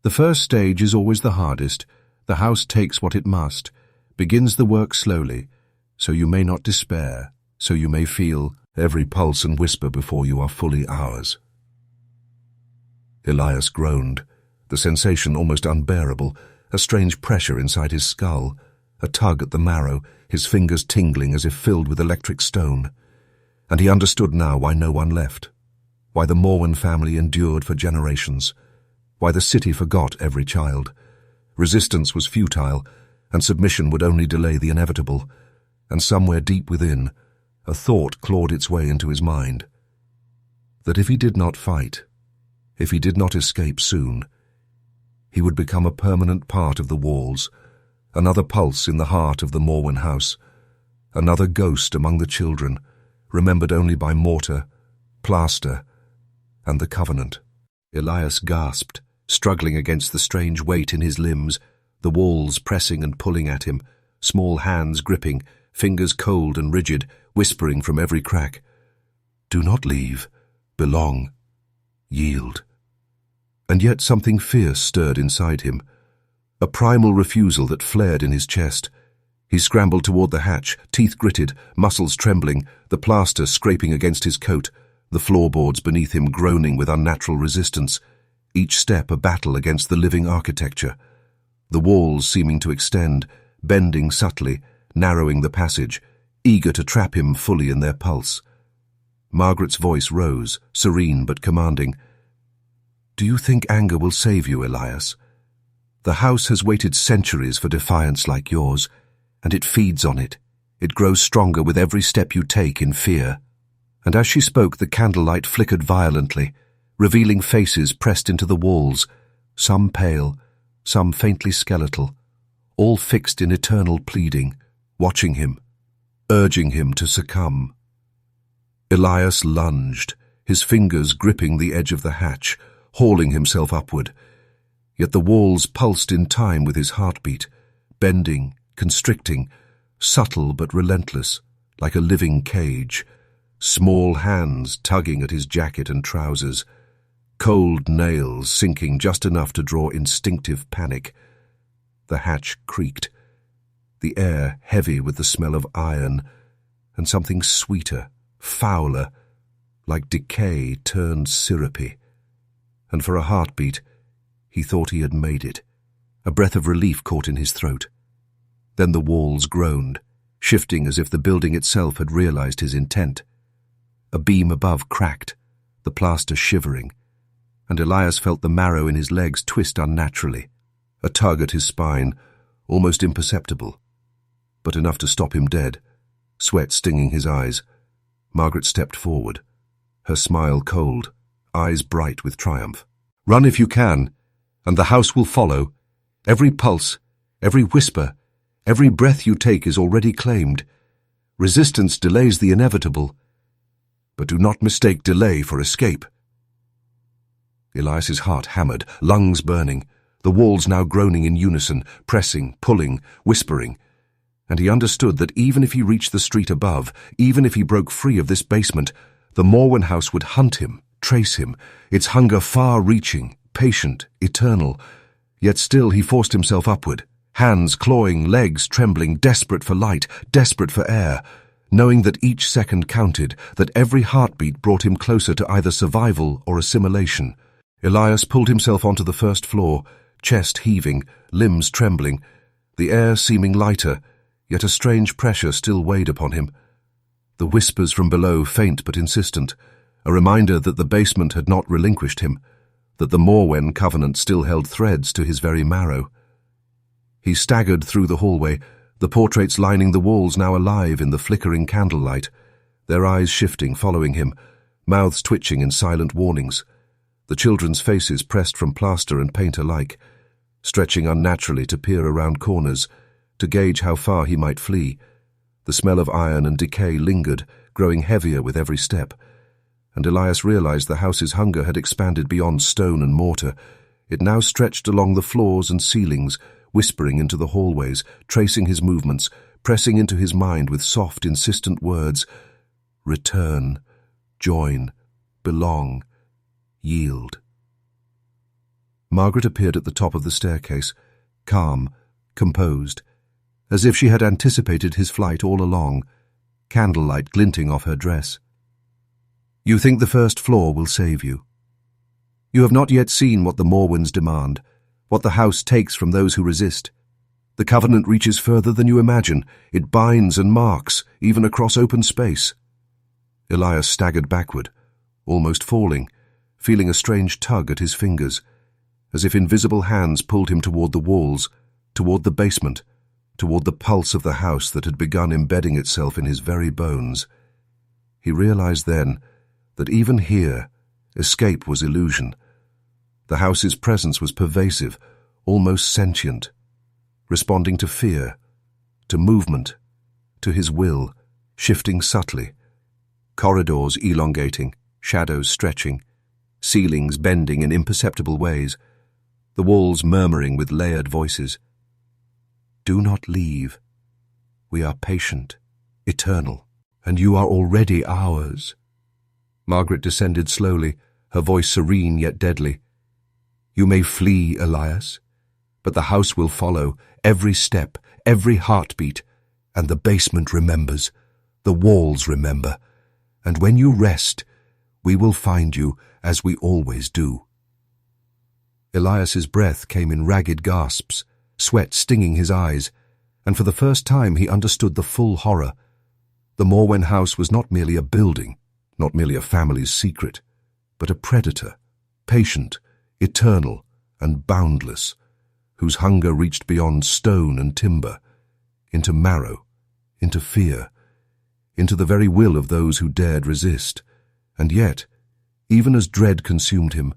S1: The first stage is always the hardest. The house takes what it must, begins the work slowly, so you may not despair, so you may feel every pulse and whisper before you are fully ours. Elias groaned, the sensation almost unbearable, a strange pressure inside his skull, a tug at the marrow, his fingers tingling as if filled with electric stone. And he understood now why no one left, why the Morwen family endured for generations, why the city forgot every child. Resistance was futile, and submission would only delay the inevitable. And somewhere deep within, a thought clawed its way into his mind. That if he did not fight, if he did not escape soon, he would become a permanent part of the walls, another pulse in the heart of the Morwen house, another ghost among the children, remembered only by mortar, plaster, and the Covenant. Elias gasped, struggling against the strange weight in his limbs, the walls pressing and pulling at him, small hands gripping, fingers cold and rigid, whispering from every crack. Do not leave. Belong. Yield. And yet something fierce stirred inside him, a primal refusal that flared in his chest. He scrambled toward the hatch, teeth gritted, muscles trembling, the plaster scraping against his coat, the floorboards beneath him groaning with unnatural resistance, each step a battle against the living architecture, the walls seeming to extend, bending subtly, narrowing the passage, eager to trap him fully in their pulse. Margaret's voice rose, serene but commanding. Do you think anger will save you, Elias? The house has waited centuries for defiance like yours, and it feeds on it. It grows stronger with every step you take in fear. And as she spoke, the candlelight flickered violently, revealing faces pressed into the walls, some pale, some faintly skeletal, all fixed in eternal pleading, watching him, urging him to succumb. Elias lunged, his fingers gripping the edge of the hatch, hauling himself upward. Yet the walls pulsed in time with his heartbeat, bending, constricting, subtle but relentless, like a living cage, small hands tugging at his jacket and trousers, cold nails sinking just enough to draw instinctive panic. The hatch creaked, the air heavy with the smell of iron, and something sweeter, fouler, like decay turned syrupy. And for a heartbeat, he thought he had made it. A breath of relief caught in his throat. Then the walls groaned, shifting as if the building itself had realized his intent. A beam above cracked, the plaster shivering, and Elias felt the marrow in his legs twist unnaturally. A tug at his spine, almost imperceptible, but enough to stop him dead, sweat stinging his eyes. Margaret stepped forward, her smile cold, eyes bright with triumph. "Run if you can, and the house will follow. Every pulse, every whisper, every breath you take is already claimed. Resistance delays the inevitable, but do not mistake delay for escape." Elias's heart hammered, lungs burning, the walls now groaning in unison, pressing, pulling, whispering. And he understood that even if he reached the street above, even if he broke free of this basement, the Morwen house would hunt him, trace him, its hunger far-reaching, patient, eternal. Yet still he forced himself upward, hands clawing, legs trembling, desperate for light, desperate for air, knowing that each second counted, that every heartbeat brought him closer to either survival or assimilation. Elias pulled himself onto the first floor, chest heaving, limbs trembling, the air seeming lighter, yet a strange pressure still weighed upon him. The whispers from below faint but insistent, a reminder that the basement had not relinquished him, that the Morwen covenant still held threads to his very marrow. He staggered through the hallway, the portraits lining the walls now alive in the flickering candlelight, their eyes shifting, following him, mouths twitching in silent warnings, the children's faces pressed from plaster and paint alike, stretching unnaturally to peer around corners, to gauge how far he might flee. The smell of iron and decay lingered, growing heavier with every step, and Elias realized the house's hunger had expanded beyond stone and mortar. It now stretched along the floors and ceilings, whispering into the hallways, tracing his movements, pressing into his mind with soft, insistent words: return, join, belong, yield. Margaret appeared at the top of the staircase, calm, composed, as if she had anticipated his flight all along, candlelight glinting off her dress. "You think the first floor will save you. You have not yet seen what the Morwens demand, what the house takes from those who resist. The covenant reaches further than you imagine. It binds and marks, even across open space." Elias staggered backward, almost falling, feeling a strange tug at his fingers, as if invisible hands pulled him toward the walls, toward the basement, toward the pulse of the house that had begun embedding itself in his very bones. He realized then that even here, escape was illusion. The house's presence was pervasive, almost sentient, responding to fear, to movement, to his will, shifting subtly. Corridors elongating, shadows stretching, ceilings bending in imperceptible ways, the walls murmuring with layered voices. "Do not leave. We are patient, eternal, and you are already ours." Margaret descended slowly, her voice serene yet deadly. "You may flee, Elias, but the house will follow, every step, every heartbeat, and the basement remembers, the walls remember, and when you rest, we will find you as we always do." Elias's breath came in ragged gasps, sweat stinging his eyes, and for the first time he understood the full horror. The Morwen house was not merely a building, not merely a family's secret, but a predator, patient, eternal, and boundless, whose hunger reached beyond stone and timber, into marrow, into fear, into the very will of those who dared resist. And yet, even as dread consumed him,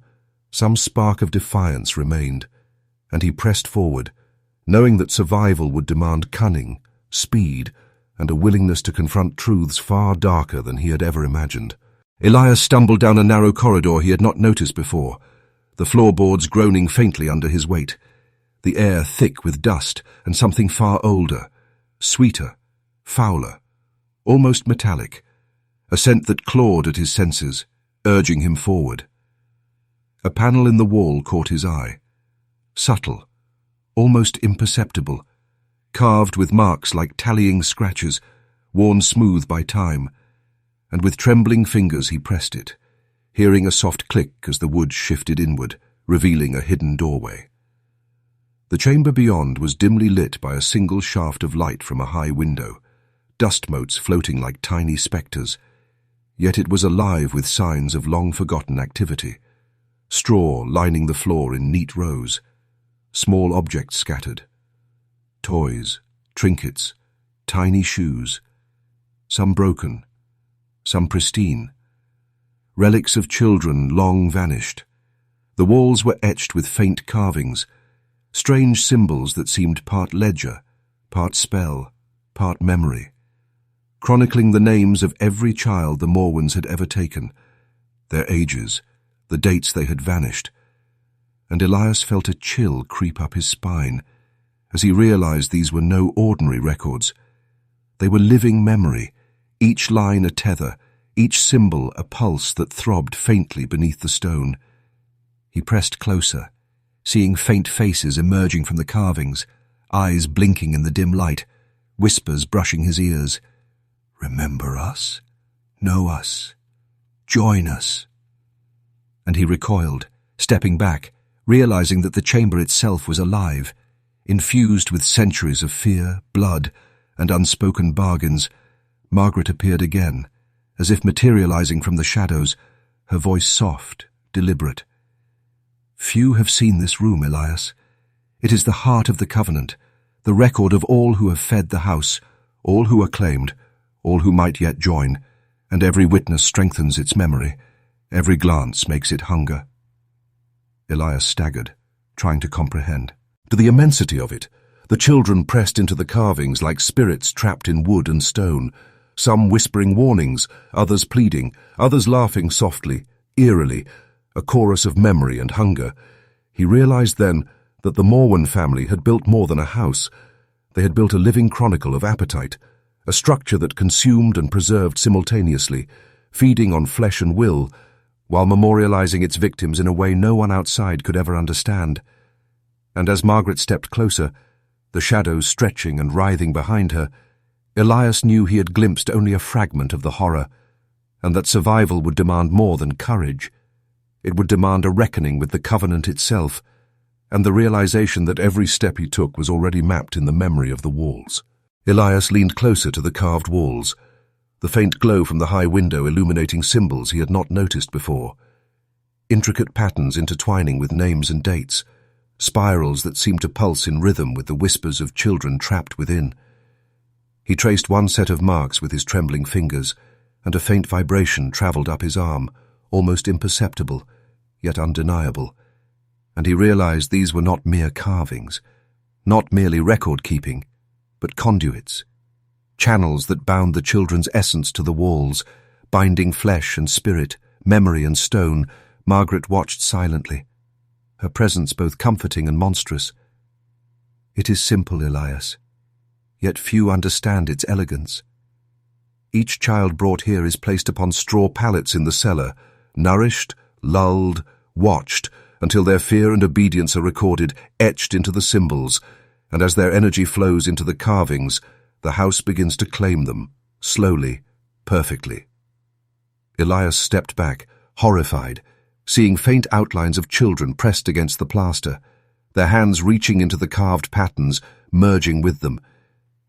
S1: some spark of defiance remained, and he pressed forward, knowing that survival would demand cunning, speed, and a willingness to confront truths far darker than he had ever imagined. Elias stumbled down a narrow corridor he had not noticed before, the floorboards groaning faintly under his weight, the air thick with dust and something far older, sweeter, fouler, almost metallic, a scent that clawed at his senses, urging him forward. A panel in the wall caught his eye. Subtle, almost imperceptible, carved with marks like tallying scratches, worn smooth by time, and with trembling fingers he pressed it, hearing a soft click as the wood shifted inward, revealing a hidden doorway. The chamber beyond was dimly lit by a single shaft of light from a high window, dust motes floating like tiny spectres, yet it was alive with signs of long-forgotten activity. Straw lining the floor in neat rows, small objects scattered. Toys, trinkets, tiny shoes, some broken, some pristine. Relics of children long vanished. The walls were etched with faint carvings, strange symbols that seemed part ledger, part spell, part memory, chronicling the names of every child the Morwens had ever taken, their ages, the dates they had vanished, and Elias felt a chill creep up his spine as he realized these were no ordinary records. They were living memory, each line a tether, each symbol a pulse that throbbed faintly beneath the stone. He pressed closer, seeing faint faces emerging from the carvings, eyes blinking in the dim light, whispers brushing his ears. "Remember us? Know us? Join us?" And he recoiled, stepping back, realizing that the chamber itself was alive, infused with centuries of fear, blood, and unspoken bargains. Margaret appeared again, as if materializing from the shadows, her voice soft, deliberate. "Few have seen this room, Elias. It is the heart of the covenant, the record of all who have fed the house, all who are claimed, all who might yet join, and every witness strengthens its memory, every glance makes it hunger." Elias staggered, trying to comprehend. To the immensity of it, the children pressed into the carvings like spirits trapped in wood and stone, some whispering warnings, others pleading, others laughing softly, eerily, a chorus of memory and hunger. He realized then that the Morwen family had built more than a house. They had built a living chronicle of appetite, a structure that consumed and preserved simultaneously, feeding on flesh and will, while memorializing its victims in a way no one outside could ever understand. And as Margaret stepped closer, the shadows stretching and writhing behind her, Elias knew he had glimpsed only a fragment of the horror, and that survival would demand more than courage. It would demand a reckoning with the covenant itself, and the realization that every step he took was already mapped in the memory of the walls. Elias leaned closer to the carved walls, the faint glow from the high window illuminating symbols he had not noticed before. Intricate patterns intertwining with names and dates, spirals that seemed to pulse in rhythm with the whispers of children trapped within. He traced one set of marks with his trembling fingers, and a faint vibration travelled up his arm, almost imperceptible, yet undeniable. And he realized these were not mere carvings, not merely record-keeping, but conduits, channels that bound the children's essence to the walls, binding flesh and spirit, memory and stone. Margaret watched silently, her presence both comforting and monstrous. "It is simple, Elias, yet few understand its elegance. Each child brought here is placed upon straw pallets in the cellar, nourished, lulled, watched, until their fear and obedience are recorded, etched into the symbols, and as their energy flows into the carvings, the house begins to claim them, slowly, perfectly." Elias stepped back, horrified, seeing faint outlines of children pressed against the plaster, their hands reaching into the carved patterns, merging with them,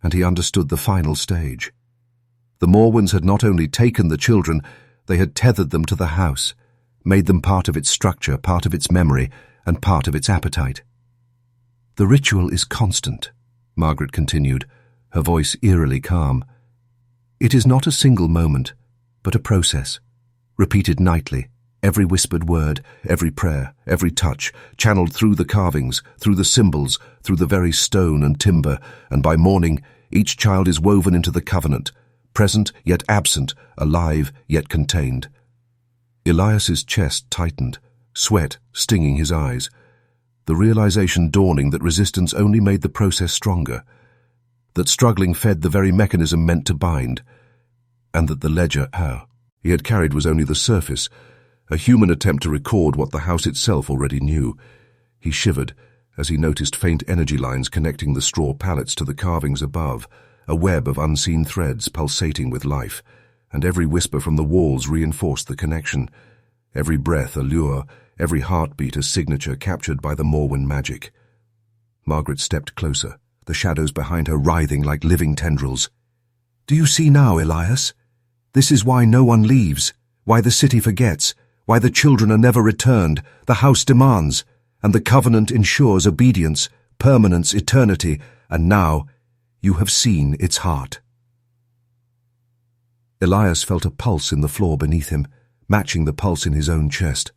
S1: and he understood the final stage. The Morwens had not only taken the children, they had tethered them to the house, made them part of its structure, part of its memory, and part of its appetite. "The ritual is constant," Margaret continued, her voice eerily calm. "It is not a single moment, but a process, repeated nightly, every whispered word, every prayer, every touch, channeled through the carvings, through the symbols, through the very stone and timber, and by morning, each child is woven into the covenant, present yet absent, alive yet contained." Elias's chest tightened, sweat stinging his eyes, the realization dawning that resistance only made the process stronger, that struggling fed the very mechanism meant to bind, and that the ledger he had carried was only the surface, a human attempt to record what the house itself already knew. He shivered as he noticed faint energy lines connecting the straw pallets to the carvings above, a web of unseen threads pulsating with life, and every whisper from the walls reinforced the connection. Every breath a lure, every heartbeat a signature captured by the Morwen magic. Margaret stepped closer, the shadows behind her writhing like living tendrils. "Do you see now, Elias? This is why no one leaves, why the city forgets, why the children are never returned, the house demands, and the covenant ensures obedience, permanence, eternity, and now you have seen its heart." Elias felt a pulse in the floor beneath him, matching the pulse in his own chest,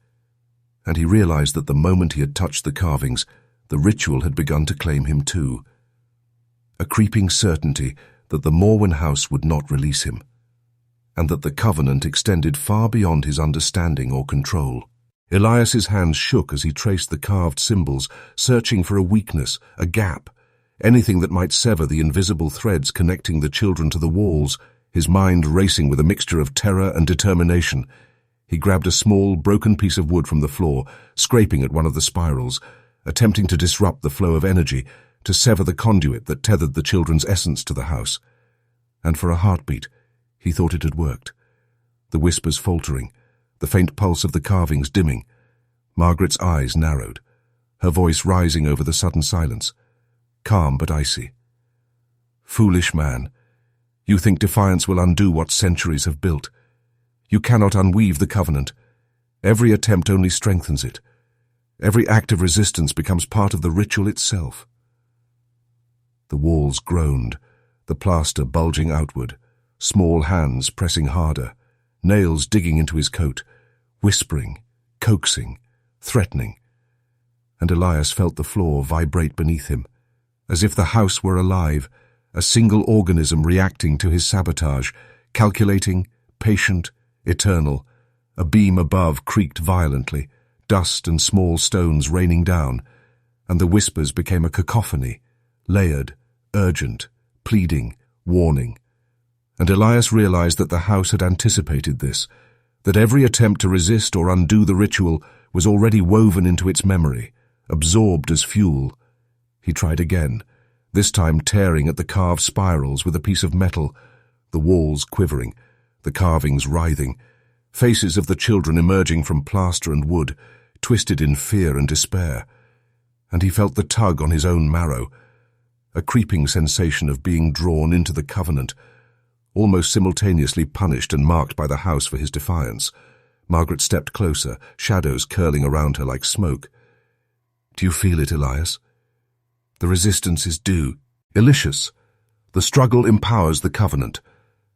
S1: and he realized that the moment he had touched the carvings, the ritual had begun to claim him too. A creeping certainty that the Morwen house would not release him, and that the covenant extended far beyond his understanding or control. Elias's hands shook as he traced the carved symbols, searching for a weakness, a gap, anything that might sever the invisible threads connecting the children to the walls, his mind racing with a mixture of terror and determination. He grabbed a small, broken piece of wood from the floor, scraping at one of the spirals, attempting to disrupt the flow of energy, to sever the conduit that tethered the children's essence to the house. And for a heartbeat, he thought it had worked. The whispers faltering, the faint pulse of the carvings dimming. Margaret's eyes narrowed, her voice rising over the sudden silence, calm but icy. "Foolish man, you think defiance will undo what centuries have built. You cannot unweave the covenant. Every attempt only strengthens it. Every act of resistance becomes part of the ritual itself." The walls groaned, the plaster bulging outward, small hands pressing harder, nails digging into his coat, whispering, coaxing, threatening. And Elias felt the floor vibrate beneath him, as if the house were alive, a single organism reacting to his sabotage, calculating, patient, eternal. A beam above creaked violently, dust and small stones raining down, and the whispers became a cacophony, layered, urgent, pleading, warning. And Elias realized that the house had anticipated this, that every attempt to resist or undo the ritual was already woven into its memory, absorbed as fuel. He tried again, this time tearing at the carved spirals with a piece of metal, the walls quivering, the carvings writhing, faces of the children emerging from plaster and wood, twisted in fear and despair. And he felt the tug on his own marrow, a creeping sensation of being drawn into the covenant, almost simultaneously punished and marked by the house for his defiance. Margaret stepped closer, shadows curling around her like smoke. "Do you feel it, Elias? The resistance is due, delicious. The struggle empowers the covenant,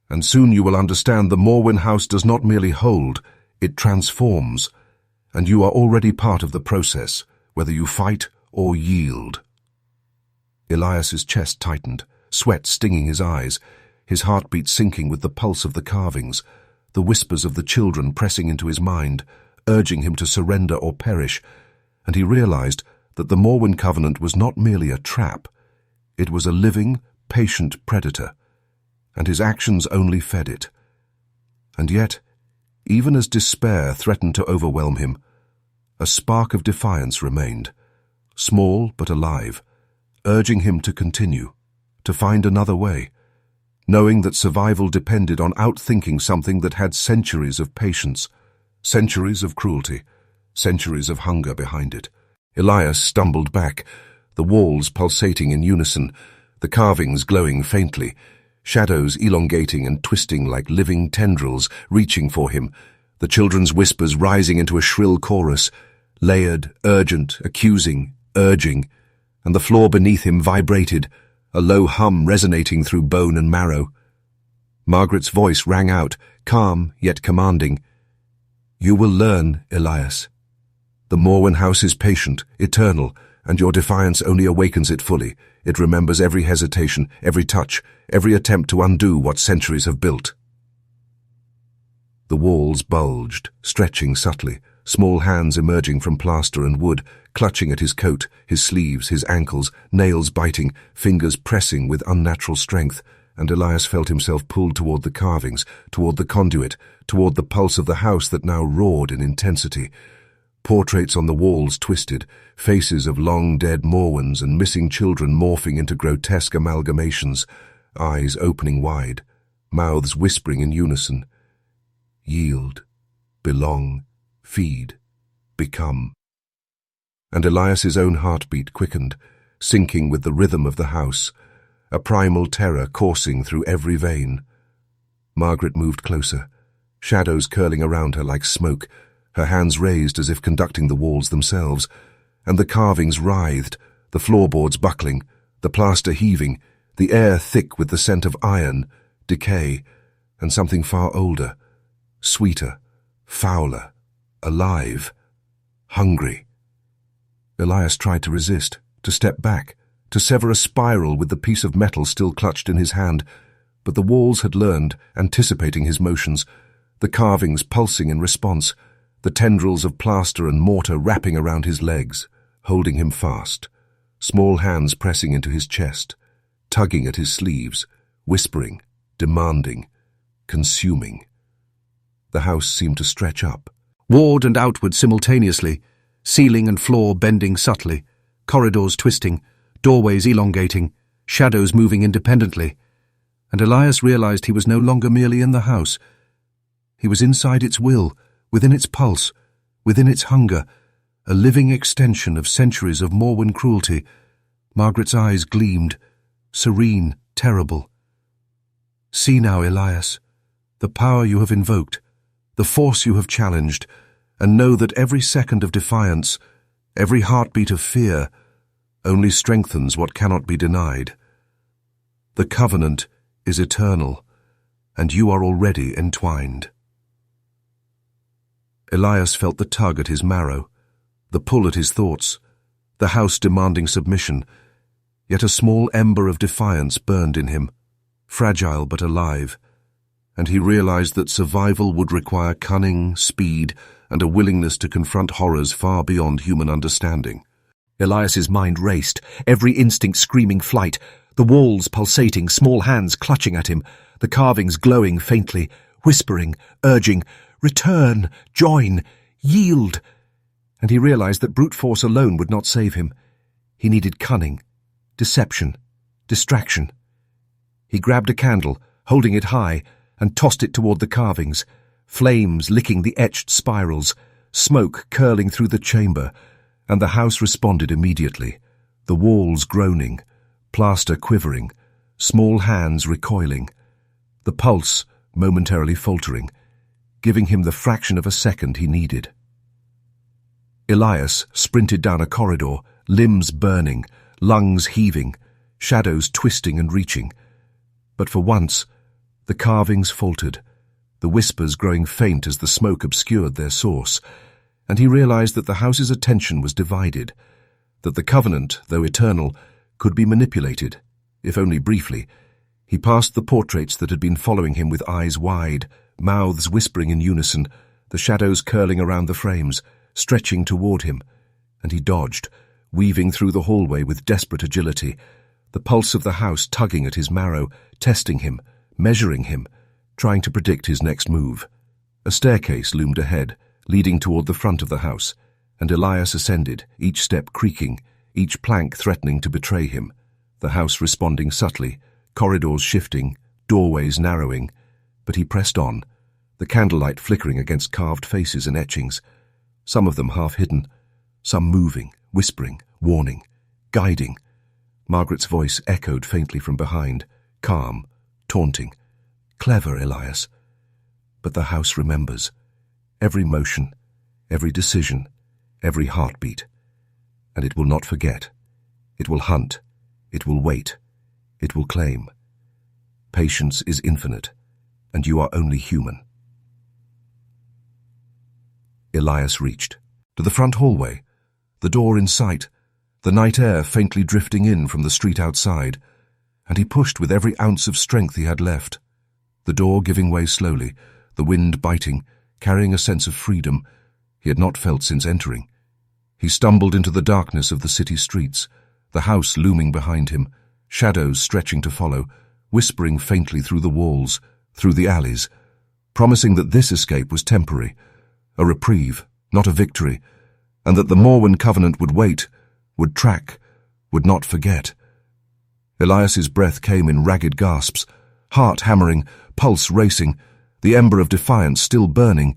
S1: and soon you will understand the Morwen house does not merely hold, it transforms, and you are already part of the process, whether you fight or yield." Elias's chest tightened, sweat stinging his eyes, his heartbeat sinking with the pulse of the carvings, the whispers of the children pressing into his mind, urging him to surrender or perish, and he realized that the Morwen covenant was not merely a trap, it was a living, patient predator, and his actions only fed it. And yet, even as despair threatened to overwhelm him, a spark of defiance remained, small but alive, urging him to continue, to find another way, knowing that survival depended on outthinking something that had centuries of patience, centuries of cruelty, centuries of hunger behind it. Elias stumbled back, the walls pulsating in unison, the carvings glowing faintly, shadows elongating and twisting like living tendrils reaching for him, the children's whispers rising into a shrill chorus, layered, urgent, accusing, urging, and the floor beneath him vibrated, a low hum resonating through bone and marrow. Margaret's voice rang out, calm yet commanding. "You will learn, Elias. The Morwen house is patient, eternal, and your defiance only awakens it fully. It remembers every hesitation, every touch, every attempt to undo what centuries have built." The walls bulged, stretching subtly, small hands emerging from plaster and wood, clutching at his coat, his sleeves, his ankles, nails biting, fingers pressing with unnatural strength, and Elias felt himself pulled toward the carvings, toward the conduit, toward the pulse of the house that now roared in intensity. Portraits on the walls twisted, faces of long-dead Morwens and missing children morphing into grotesque amalgamations, eyes opening wide, mouths whispering in unison. Yield, belong, feed, become. And Elias's own heartbeat quickened, syncing with the rhythm of the house, a primal terror coursing through every vein. Margaret moved closer, shadows curling around her like smoke, her hands raised as if conducting the walls themselves, and the carvings writhed, the floorboards buckling, the plaster heaving, the air thick with the scent of iron, decay, and something far older, sweeter, fouler, alive, hungry. Elias tried to resist, to step back, to sever a spiral with the piece of metal still clutched in his hand, but the walls had learned, anticipating his motions, the carvings pulsing in response, the tendrils of plaster and mortar wrapping around his legs, holding him fast, small hands pressing into his chest, tugging at his sleeves, whispering, demanding, consuming. The house seemed to stretch up,
S2: ward and outward simultaneously, ceiling and floor bending subtly, corridors twisting, doorways elongating, shadows moving independently, and Elias realized he was no longer merely in the house. He was inside its will, within its pulse, within its hunger, a living extension of centuries of Morwen cruelty. Margaret's eyes gleamed, serene, terrible. See now, Elias, the power you have invoked, the force you have challenged, and know that every second of defiance, every heartbeat of fear, only strengthens what cannot be denied. The covenant is eternal, and you are already entwined. Elias felt the tug at his marrow, the pull at his thoughts, the house demanding submission, yet a small ember of defiance burned in him, fragile but alive, and he realized that survival would require cunning, speed, and a willingness to confront horrors far beyond human understanding. Elias's mind raced, every instinct screaming flight, the walls pulsating, small hands clutching at him, the carvings glowing faintly, whispering, urging, return, join, yield. And he realized that brute force alone would not save him. He needed cunning, deception, distraction. He grabbed a candle, holding it high, and tossed it toward the carvings, flames licking the etched spirals, smoke curling through the chamber, and the house responded immediately, the walls groaning, plaster quivering, small hands recoiling, the pulse momentarily faltering, giving him the fraction of a second he needed. Elias sprinted down a corridor, limbs burning, lungs heaving, shadows twisting and reaching. But for once, the carvings faltered, the whispers growing faint as the smoke obscured their source, and he realized that the house's attention was divided, that the covenant, though eternal, could be manipulated, if only briefly. He passed the portraits that had been following him with eyes wide, mouths whispering in unison, the shadows curling around the frames, stretching toward him, and he dodged, weaving through the hallway with desperate agility, the pulse of the house tugging at his marrow, testing him, measuring him, trying to predict his next move. A staircase loomed ahead, leading toward the front of the house, and Elias ascended, each step creaking, each plank threatening to betray him, the house responding subtly, corridors shifting, doorways narrowing, but he pressed on, the candlelight flickering against carved faces and etchings, some of them half hidden, some moving, whispering, warning, guiding. Margaret's voice echoed faintly from behind, calm, taunting. Clever, Elias. But the house remembers. Every motion, every decision, every heartbeat. And it will not forget. It will hunt. It will wait. It will claim. Patience is infinite, and you are only human. Elias reached. To the front hallway, the door in sight, the night air faintly drifting in from the street outside, and he pushed with every ounce of strength he had left. The door giving way slowly, the wind biting, carrying a sense of freedom he had not felt since entering. He stumbled into the darkness of the city streets, the house looming behind him, shadows stretching to follow, whispering faintly through the walls, through the alleys, promising that this escape was temporary, a reprieve, not a victory, and that the Morwen covenant would wait, would track, would not forget. Elias's breath came in ragged gasps, heart hammering, pulse racing, the ember of defiance still burning,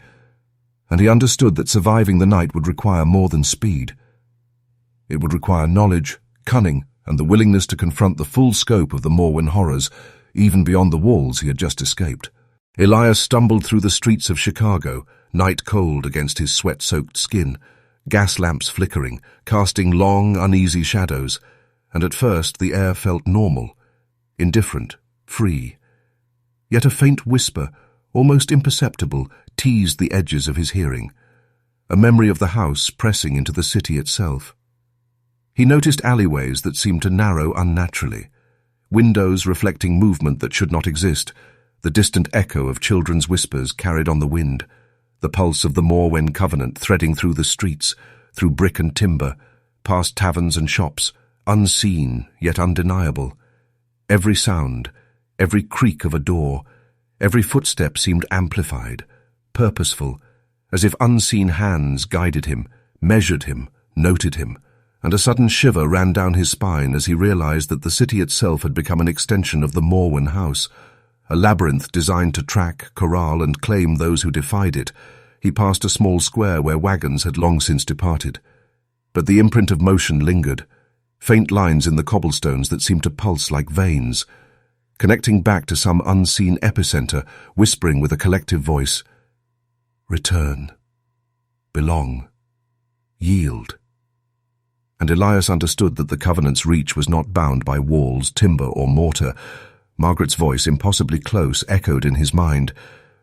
S2: and he understood that surviving the night would require more than speed. It would require knowledge, cunning, and the willingness to confront the full scope of the Morwen horrors, even beyond the walls he had just escaped. Elias stumbled through the streets of Chicago, night cold against his sweat-soaked skin, gas lamps flickering, casting long, uneasy shadows, and at first the air felt normal, indifferent, free. Yet a faint whisper, almost imperceptible, teased the edges of his hearing, a memory of the house pressing into the city itself. He noticed alleyways that seemed to narrow unnaturally, windows reflecting movement that should not exist, the distant echo of children's whispers carried on the wind, the pulse of the Morwen covenant threading through the streets, through brick and timber, past taverns and shops, unseen yet undeniable. Every sound, every creak of a door, every footstep seemed amplified, purposeful, as if unseen hands guided him, measured him, noted him, and a sudden shiver ran down his spine as he realized that the city itself had become an extension of the Morwen house, a labyrinth designed to track, corral, and claim those who defied it. He passed a small square where wagons had long since departed. But the imprint of motion lingered, faint lines in the cobblestones that seemed to pulse like veins, connecting back to some unseen epicenter, whispering with a collective voice, "Return. Belong. Yield." And Elias understood that the covenant's reach was not bound by walls, timber, or mortar. Margaret's voice, impossibly close, echoed in his mind.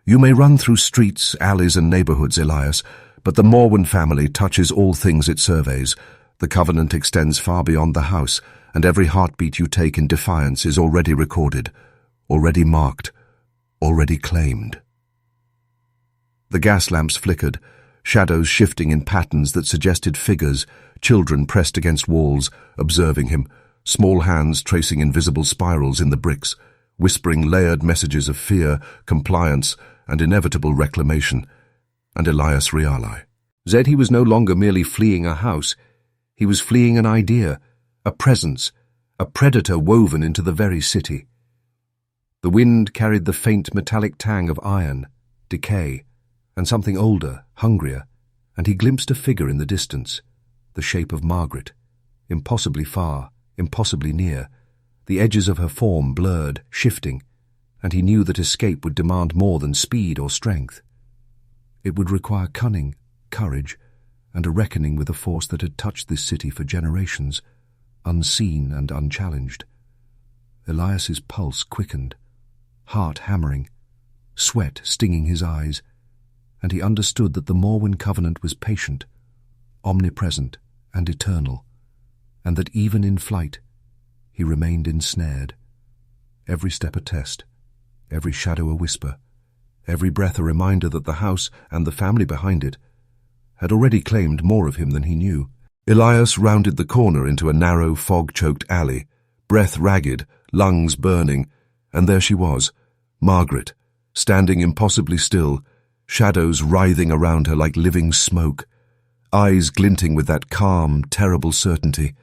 S2: "You may run through streets, alleys, and neighborhoods, Elias, but the Morwen family touches all things it surveys. The covenant extends far beyond the house, and every heartbeat you take in defiance is already recorded, already marked, already claimed." The gas lamps flickered, shadows shifting in patterns that suggested figures, children pressed against walls, observing him, small hands tracing invisible spirals in the bricks, whispering layered messages of fear, compliance, and inevitable reclamation. And Elias realized he was no longer merely fleeing a house. He was fleeing an idea, a presence, a predator woven into the very city. The wind carried the faint metallic tang of iron, decay, and something older, hungrier, and he glimpsed a figure in the distance, the shape of Margaret, impossibly far, impossibly near, the edges of her form blurred, shifting, and he knew that escape would demand more than speed or strength. It would require cunning, courage, and a reckoning with a force that had touched this city for generations, unseen and unchallenged. Elias's pulse quickened, heart hammering, sweat stinging his eyes, and he understood that the Morwen covenant was patient, omnipresent, and eternal, and that even in flight he remained ensnared. Every step a test, every shadow a whisper, every breath a reminder that the house and the family behind it had already claimed more of him than he knew. Elias rounded the corner into a narrow, fog-choked alley, breath ragged, lungs burning, and there she was, Margaret, standing impossibly still, shadows writhing around her like living smoke, eyes glinting with that calm, terrible certainty,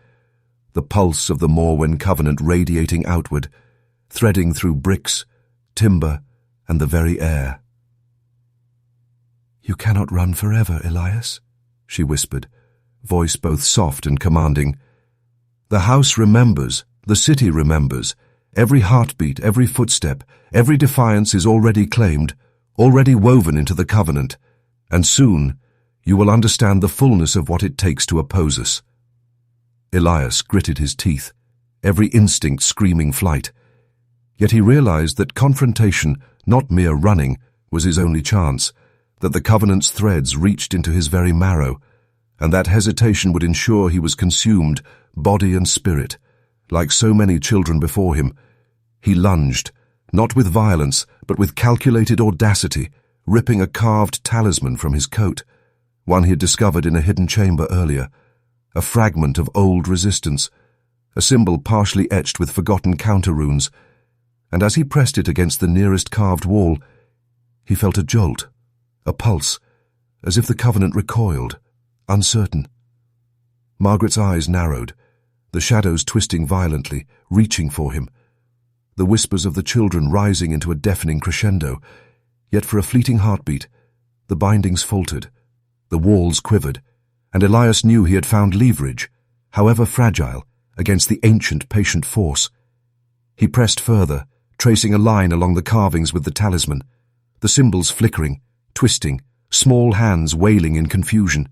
S2: the pulse of the Morwen covenant radiating outward, threading through bricks, timber, and the very air. "You cannot run forever, Elias," she whispered, voice both soft and commanding. "The house remembers, the city remembers. Every heartbeat, every footstep, every defiance is already claimed, already woven into the covenant, and soon you will understand the fullness of what it takes to oppose us." Elias gritted his teeth, every instinct screaming flight. Yet he realized that confrontation, not mere running, was his only chance, that the covenant's threads reached into his very marrow, and that hesitation would ensure he was consumed, body and spirit. Like so many children before him, he lunged, not with violence, but with calculated audacity, ripping a carved talisman from his coat, one he had discovered in a hidden chamber earlier, a fragment of old resistance, a symbol partially etched with forgotten counter-runes.
S1: and as he pressed it against the nearest carved wall, he felt a jolt, a pulse, as if the covenant recoiled, uncertain. Margaret's eyes narrowed, the shadows twisting violently, reaching for him, the whispers of the children rising into a deafening crescendo. Yet for a fleeting heartbeat, the bindings faltered, the walls quivered, and Elias knew he had found leverage, however fragile, against the ancient, patient force. He pressed further, tracing a line along the carvings with the talisman, the symbols flickering, twisting, small hands wailing in confusion.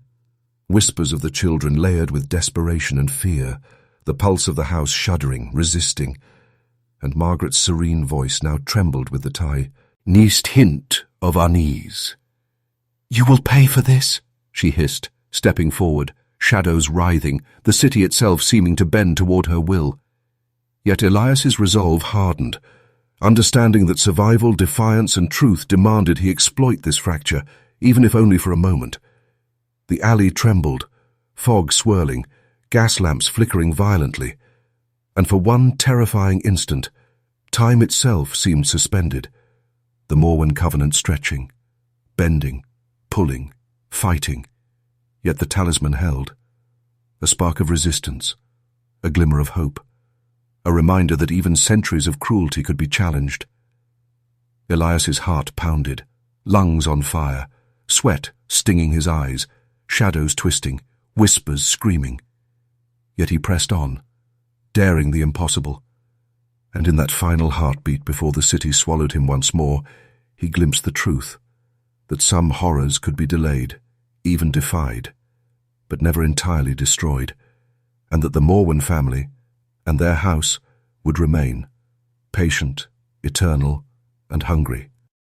S1: Whispers of the children layered with desperation and fear, the pulse of the house shuddering, resisting, and Margaret's serene voice now trembled with the tie. "Neast hint of unease." "You will pay for this," she hissed, stepping forward, shadows writhing, the city itself seeming to bend toward her will. Yet Elias's resolve hardened, understanding that survival, defiance, and truth demanded he exploit this fracture, even if only for a moment. The alley trembled, fog swirling, gas lamps flickering violently, and for one terrifying instant, time itself seemed suspended, the Morwen covenant stretching, bending, pulling, fighting. Yet the talisman held, a spark of resistance, a glimmer of hope, a reminder that even centuries of cruelty could be challenged. Elias's heart pounded, lungs on fire, sweat stinging his eyes, shadows twisting, whispers screaming. Yet he pressed on, daring the impossible. And in that final heartbeat before the city swallowed him once more, he glimpsed the truth, that some horrors could be delayed, even defied, but never entirely destroyed, and that the Morwen family and their house would remain, patient, eternal, and hungry.